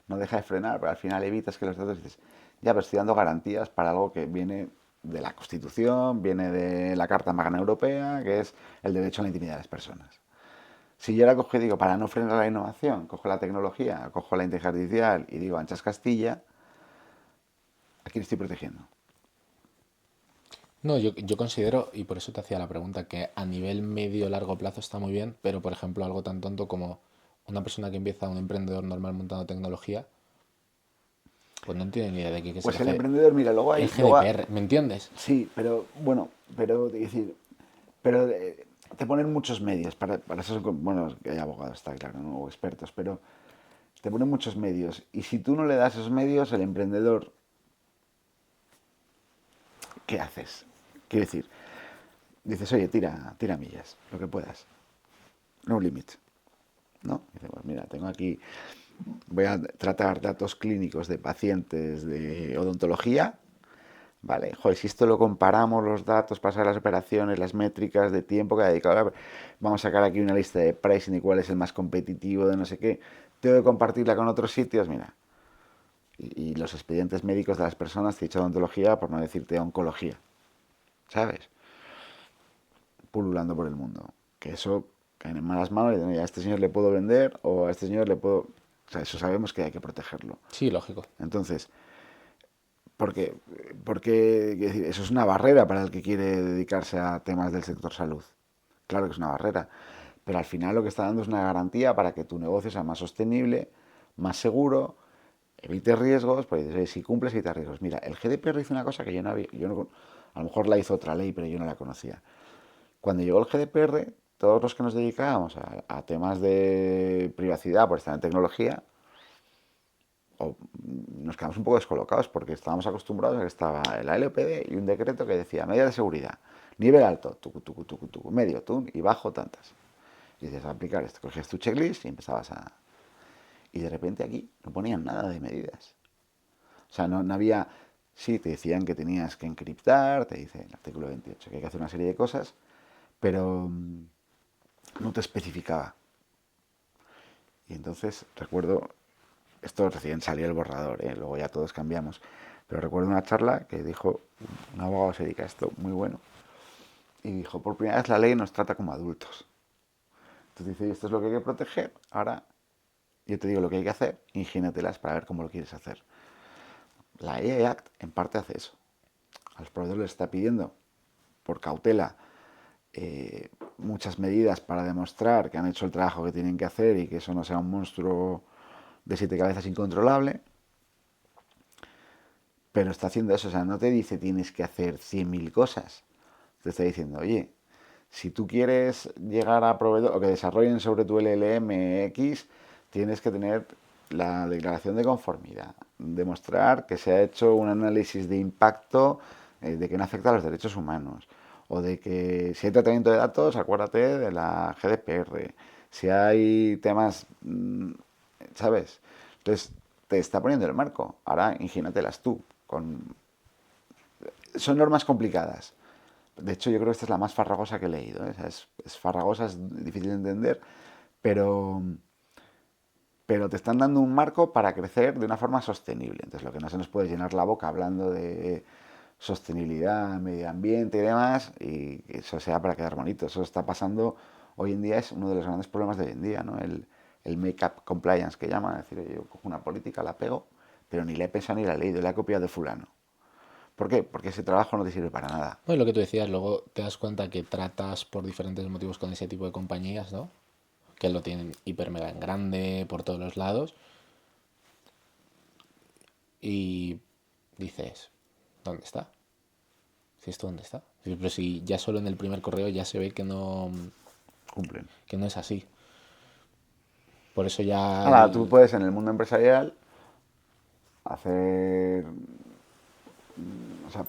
No deja de frenar, pero al final evitas que los datos dices, ya, pero estoy dando garantías para algo que viene de la Constitución, viene de la Carta Magna Europea, que es el derecho a la intimidad de las personas. Si yo ahora cojo y digo, para no frenar la innovación, cojo la tecnología, cojo la inteligencia artificial y digo anchas Castilla, ¿a quién estoy protegiendo? No, yo considero, y por eso te hacía la pregunta, que a nivel medio-largo plazo está muy bien, pero por ejemplo algo tan tonto como una persona que empieza, un emprendedor normal montando tecnología, pues no tiene ni idea de qué es Pues el emprendedor, mira, luego hay... el GDPR, ¿me entiendes? Sí, pero bueno, pero te ponen muchos medios, para eso, bueno, que hay abogados, está claro, ¿no? O expertos, pero te ponen muchos medios. Y si tú no le das esos medios, el emprendedor, ¿qué haces? Quiero decir, dices, oye, tira millas, lo que puedas. No limit. ¿No? Dice, pues mira, tengo aquí, voy a tratar datos clínicos de pacientes de odontología. Vale, joder, si esto lo comparamos, los datos, pasar las operaciones, las métricas de tiempo que ha dedicado, vamos a sacar aquí una lista de pricing y cuál es el más competitivo de no sé qué. Tengo que compartirla con otros sitios, mira. Y los expedientes médicos de las personas, te he dicho odontología, por no decirte oncología, ¿sabes? Pululando por el mundo. Que eso cae en malas manos y dicen, a este señor le puedo vender o a este señor le puedo... O sea, eso sabemos que hay que protegerlo. Sí, lógico. Entonces, porque quiero decir, eso es una barrera para el que quiere dedicarse a temas del sector salud. Claro que es una barrera, pero al final lo que está dando es una garantía para que tu negocio sea más sostenible, más seguro, evite riesgos, porque dices, si cumples, evita riesgos. Mira, el GDPR hizo una cosa que yo no había, a lo mejor la hizo otra ley, pero yo no la conocía. Cuando llegó el GDPR, todos los que nos dedicábamos a temas de privacidad por estar en tecnología, nos quedamos un poco descolocados porque estábamos acostumbrados a que estaba el ALPD y un decreto que decía medidas de seguridad, nivel alto, medio, y bajo tantas. Y dices, a aplicar esto, cogías tu checklist y empezabas a... Y de repente aquí no ponían nada de medidas. O sea, no había... Sí, te decían que tenías que encriptar, te dice el artículo 28 que hay que hacer una serie de cosas, pero no te especificaba. Y entonces recuerdo, esto recién salió el borrador, luego ya todos cambiamos, pero recuerdo una charla que dijo, un abogado se dedica a esto, muy bueno, y dijo, por primera vez la ley nos trata como adultos. Entonces dice, esto es lo que hay que proteger, ahora yo te digo lo que hay que hacer, ingénatelas para ver cómo lo quieres hacer. La AI Act en parte hace eso. A los proveedores les está pidiendo, por cautela, muchas medidas para demostrar que han hecho el trabajo que tienen que hacer y que eso no sea un monstruo de 7 cabezas incontrolable, pero está haciendo eso, o sea, no te dice tienes que hacer 100.000 cosas, te está diciendo, oye, si tú quieres llegar a proveedor o que desarrollen sobre tu LLM X, tienes que tener la declaración de conformidad, demostrar que se ha hecho un análisis de impacto de que no afecta a los derechos humanos, o de que si hay tratamiento de datos, acuérdate de la GDPR, si hay temas, ¿sabes? Entonces, te está poniendo el marco, ahora ingénatelas tú. Son normas complicadas. De hecho, yo creo que esta es la más farragosa que he leído, ¿eh? O sea, es farragosa, es difícil de entender, pero te están dando un marco para crecer de una forma sostenible. Entonces, lo que no se nos puede llenar la boca hablando de sostenibilidad, medio ambiente y demás, y que eso sea para quedar bonito. Eso está pasando hoy en día, es uno de los grandes problemas de hoy en día, ¿no? El make-up compliance que llaman, es decir, yo cojo una política, la pego, pero ni la he pensado ni la he leído, la he copiado de fulano. ¿Por qué? Porque ese trabajo no te sirve para nada. Bueno, lo que tú decías, luego te das cuenta que tratas por diferentes motivos con ese tipo de compañías, ¿no? Que lo tienen hiper mega en grande por todos los lados. Y dices, ¿dónde está? ¿Si esto dónde está? Pero si ya solo en el primer correo ya se ve que no cumplen, que no es así. Por eso ya... Ahora, tú puedes en el mundo empresarial hacer... O sea,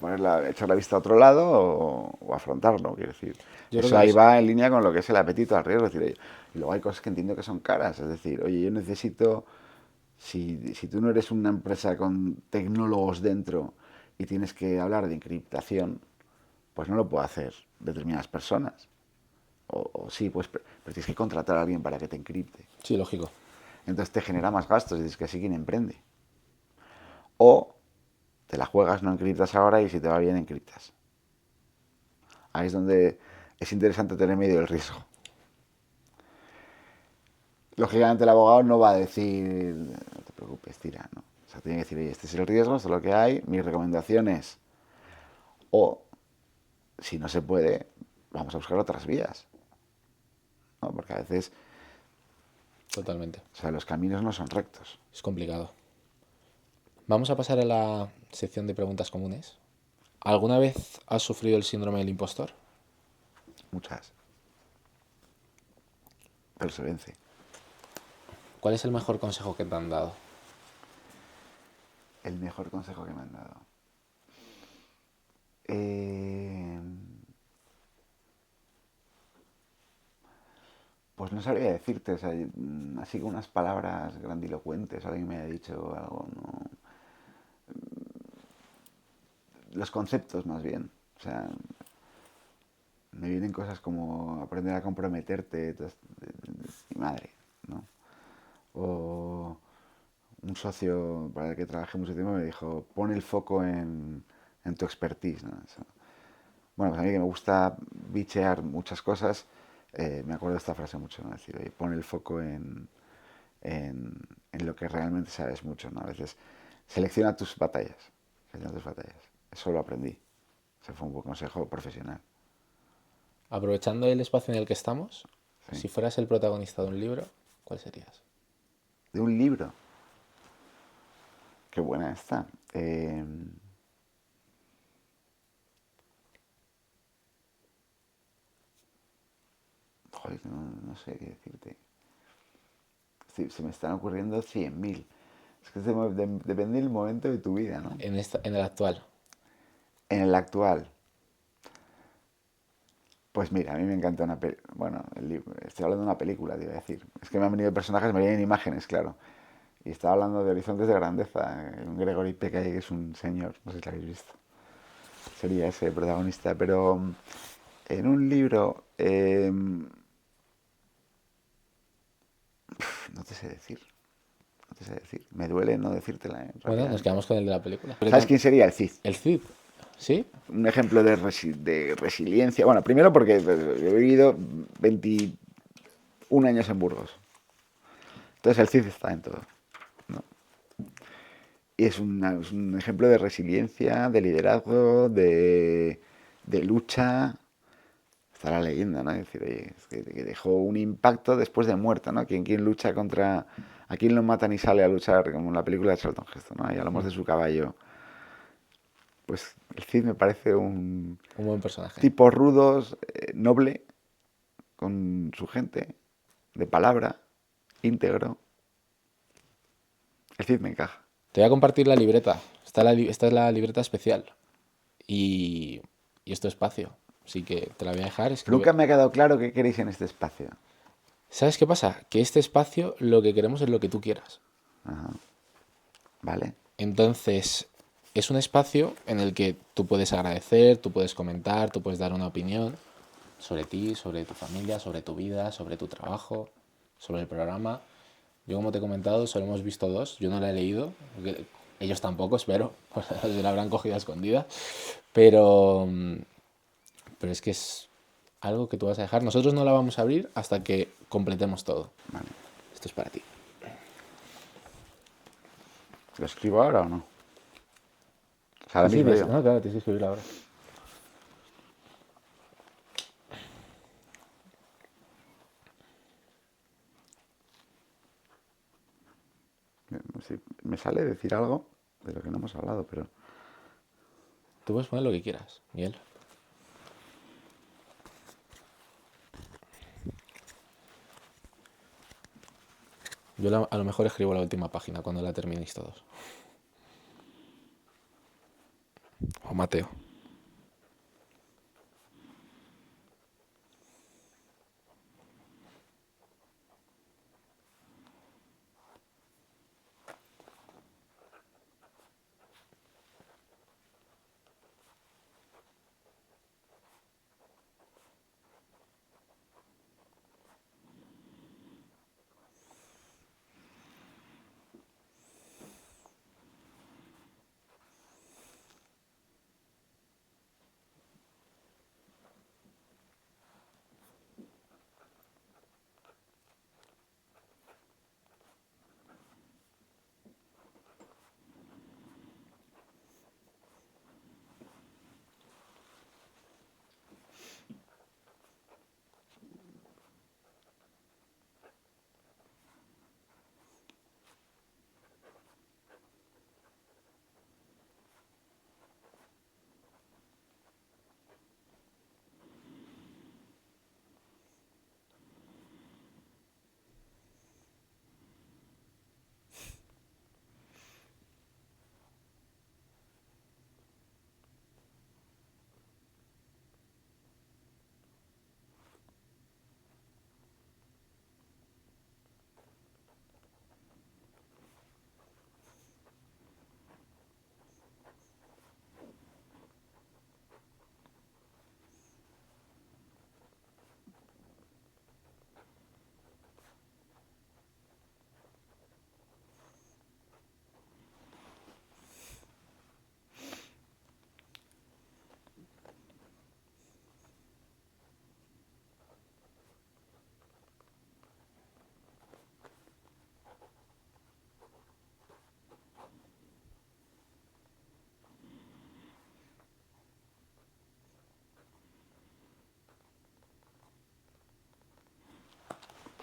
echar la vista a otro lado o afrontarlo, quiero decir. Eso ahí va en línea con lo que es el apetito al riesgo. Es decir, y luego hay cosas que entiendo que son caras. Es decir, oye, yo necesito... Si tú no eres una empresa con tecnólogos dentro y tienes que hablar de encriptación, pues no lo puedo hacer determinadas personas. O sí, pues, pero tienes que contratar a alguien para que te encripte. Sí, lógico. Entonces te genera más gastos y dices que así quien emprende. O te la juegas, no encriptas ahora y si te va bien encriptas. Ahí es donde es interesante tener medio el riesgo. Lógicamente el abogado no va a decir, no te preocupes, tira, ¿no? O sea, tiene que decir, oye, este es el riesgo, esto es lo que hay, mis recomendaciones. O, si no se puede, vamos a buscar otras vías. ¿No? Porque a veces... Totalmente. O sea, los caminos no son rectos. Es complicado. Vamos a pasar a la sección de preguntas comunes. ¿Alguna vez has sufrido el síndrome del impostor? Muchas. pero se vence. ¿Cuál es el mejor consejo que te han dado? El mejor consejo que me han dado. Eh, Pues no sabría decirte, o sea, así con unas palabras grandilocuentes, alguien me ha dicho algo, no. Los conceptos más bien, o sea, me vienen cosas como aprender a comprometerte, mi madre, ¿no? O un socio para el que trabajé mucho tiempo me dijo, pon el foco en tu expertise, ¿no? Eso. Bueno, pues a mí que me gusta bichear muchas cosas, me acuerdo de esta frase mucho, ¿no? Es decir, oye, pon el foco en lo que realmente sabes mucho, ¿no? A veces selecciona tus batallas, selecciona tus batallas. Eso lo aprendí. Ese fue un buen consejo profesional. Aprovechando el espacio en el que estamos, Sí. si fueras el protagonista de un libro, ¿cuál serías? De un libro. Qué buena está. Joder, no sé qué decirte. Sí, se me están ocurriendo 100.000. Es que depende del momento de tu vida, ¿no? En el actual. En el actual. Pues mira, a mí me encanta una película. Bueno, estoy hablando de una película, te iba a decir. Es que me han venido personajes, me vienen imágenes, claro. Y estaba hablando de Horizontes de Grandeza, un Gregory Peck, que es un señor, no sé si lo habéis visto. Sería ese el protagonista, pero en un libro no te sé decir. No te sé decir. Me duele no decírtela. Bueno, nos Rápidamente. quedamos con el de la película. ¿Sabes quién sería? El Cid. El Cid, ¿sí? Un ejemplo de resiliencia. Bueno, primero porque he vivido 21 años en Burgos. Entonces el Cid está en todo, ¿no? Y es un ejemplo de resiliencia, de liderazgo, de lucha. Está la leyenda, ¿no? Es decir, oye, es que dejó un impacto después de muerto, ¿no? Quien lucha contra... A quien lo matan y sale a luchar, como en la película de Charlton Heston, ¿no? Y hablamos de su caballo. Pues el Cid me parece un Un buen personaje. tipo rudo, noble, con su gente, de palabra, íntegro. El Cid me encaja. Te voy a compartir la libreta. Esta es la libreta especial. Y es tu espacio. Así que te la voy a dejar. Nunca me ha quedado claro qué queréis en este espacio. ¿Sabes qué pasa? Que este espacio lo que queremos es lo que tú quieras. Ajá. Vale. Entonces, es un espacio en el que tú puedes agradecer, tú puedes comentar, tú puedes dar una opinión sobre ti, sobre tu familia, sobre tu vida, sobre tu trabajo, sobre el programa. Yo, como te he comentado, solo hemos visto 2. Yo no la he leído. Ellos tampoco, espero. Pues se la habrán cogido a escondidas. Pero es que es algo que tú vas a dejar. Nosotros no la vamos a abrir hasta que completemos todo. Vale. Esto es para ti. ¿Lo escribo ahora o no? O sea, ahora Sí, mismo yo. no, claro, tienes que escribirlo ahora. Sí, me sale decir algo de lo que no hemos hablado, pero... Tú puedes poner lo que quieras, Miguel. Yo a lo mejor escribo la última página cuando la terminéis todos. O Mateo.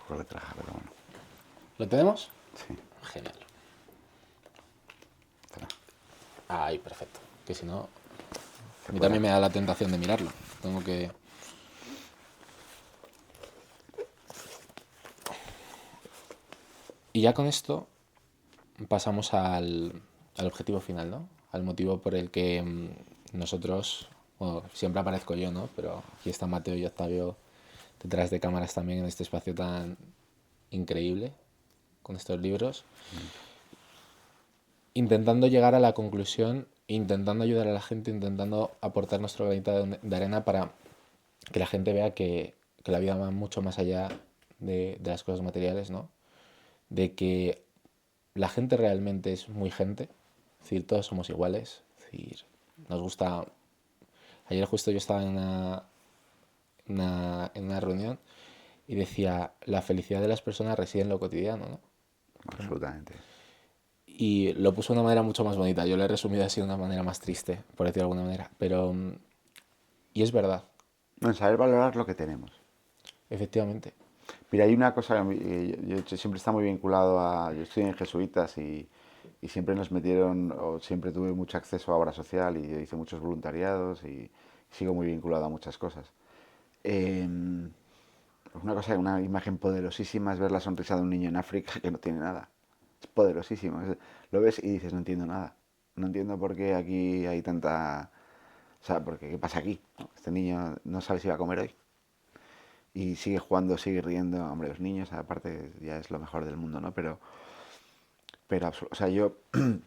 por letraja, pero bueno. ¿Lo tenemos? Sí. Genial. Espera. Ahí, perfecto. Que si no, a mí puede. también me da la tentación de mirarlo. Tengo que... Y ya con esto pasamos al objetivo final, ¿no? Al motivo por el que nosotros, bueno, siempre aparezco yo, ¿no? Pero aquí está Mateo y Octavio detrás de cámaras también en este espacio tan increíble con estos libros, intentando llegar a la conclusión, intentando ayudar a la gente, intentando aportar nuestro granito de arena para que la gente vea que la vida va mucho más allá de las cosas materiales, ¿no? De que la gente realmente es muy gente, es decir, todos somos iguales, es decir, nos gusta... Ayer justo yo estaba en una reunión y decía, la felicidad de las personas reside en lo cotidiano, ¿no? Absolutamente. Y lo puso de una manera mucho más bonita. Yo lo he resumido así de una manera más triste, por decirlo de alguna manera. Pero... Y es verdad. No, saber valorar lo que tenemos. Efectivamente. Mira, hay una cosa que yo siempre está muy vinculado a... Yo estoy en jesuitas y siempre nos metieron, o siempre tuve mucho acceso a obra social y hice muchos voluntariados y sigo muy vinculado a muchas cosas. Una cosa, una imagen poderosísima es ver la sonrisa de un niño en África que no tiene nada. Es poderosísimo. Lo ves y dices, no entiendo nada. No entiendo por qué aquí hay tanta... O sea, porque ¿qué pasa aquí? Este niño no sabe si va a comer hoy. Y sigue jugando, sigue riendo. Hombre, los niños, aparte, ya es lo mejor del mundo, ¿no? Pero o sea, yo... no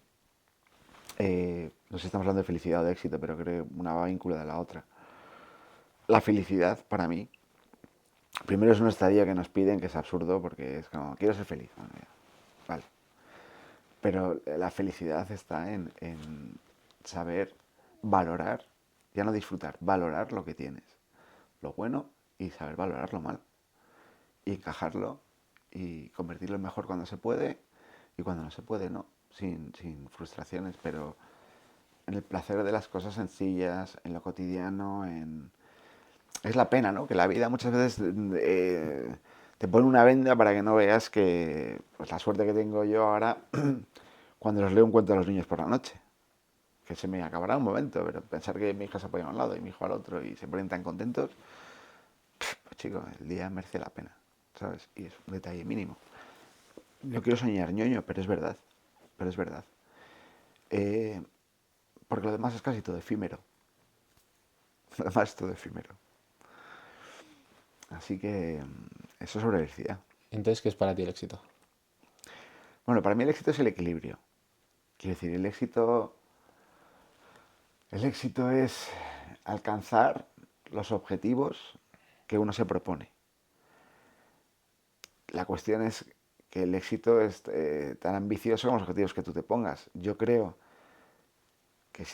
sé si estamos hablando de felicidad o de éxito, pero creo que una va vinculada a la otra. La felicidad, para mí, primero es una estadía que nos piden, que es absurdo, porque es como, quiero ser feliz. Bueno, ya, vale. Pero la felicidad está en saber valorar, ya no disfrutar, valorar lo que tienes. Lo bueno y saber valorar lo malo. Y encajarlo y convertirlo en mejor cuando se puede y cuando no se puede, no. Sin frustraciones, pero en el placer de las cosas sencillas, en lo cotidiano, Es la pena, ¿no? Que la vida muchas veces te pone una venda para que no veas que, pues la suerte que tengo yo ahora, cuando les leo un cuento a los niños por la noche, que se me acabará un momento, pero pensar que mi hija se apoya a un lado y mi hijo al otro y se ponen tan contentos, pues chico, el día merece la pena, ¿sabes? Y es un detalle mínimo. No quiero soñar ñoño, pero es verdad, pero es verdad. Porque lo demás es casi todo efímero. Lo demás es todo efímero. Así que eso sobre la felicidad. Entonces, ¿qué es para ti el éxito? Bueno, para mí el éxito es el equilibrio. Quiero decir, el éxito es alcanzar los objetivos que uno se propone. La cuestión es que el éxito es tan ambicioso como los objetivos que tú te pongas. Yo creo que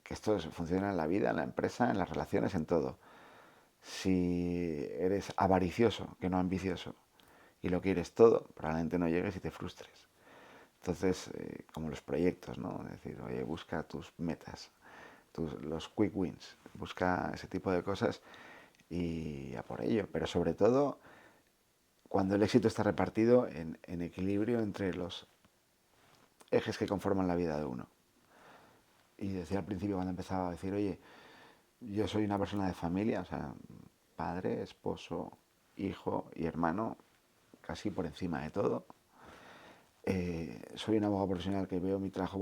esto funciona en la vida, en la empresa, en las relaciones, en todo. Si eres avaricioso, que no ambicioso, y lo quieres todo, probablemente no llegues y te frustres. Entonces, como los proyectos, ¿no? Es decir, oye, busca tus metas, los quick wins, busca ese tipo de cosas y a por ello. Pero sobre todo, cuando el éxito está repartido en equilibrio entre los ejes que conforman la vida de uno. Y decía al principio cuando empezaba a decir, oye, yo soy una persona de familia, o sea, padre, esposo, hijo y hermano, casi por encima de todo. Soy un abogado profesional que veo mi trabajo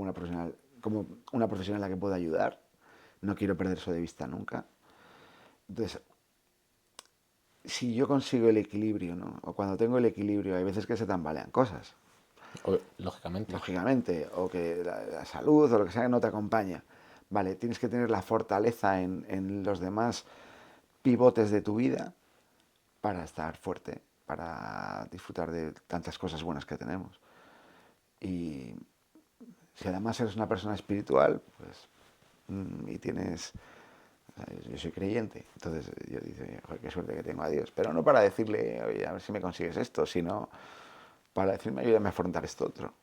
como una profesión en la que puedo ayudar. No quiero perder eso de vista nunca. Entonces, si yo consigo el equilibrio, ¿no? O cuando tengo el equilibrio, hay veces que se tambalean cosas. Lógicamente, o que la salud o lo que sea no te acompaña. Vale, tienes que tener la fortaleza en los demás pivotes de tu vida para estar fuerte, para disfrutar de tantas cosas buenas que tenemos. Y si además eres una persona espiritual, pues, y tienes... Yo soy creyente, entonces yo digo, joder, qué suerte que tengo a Dios. Pero no para decirle, oye, a ver si me consigues esto, sino para decirme, ayúdame a afrontar esto otro.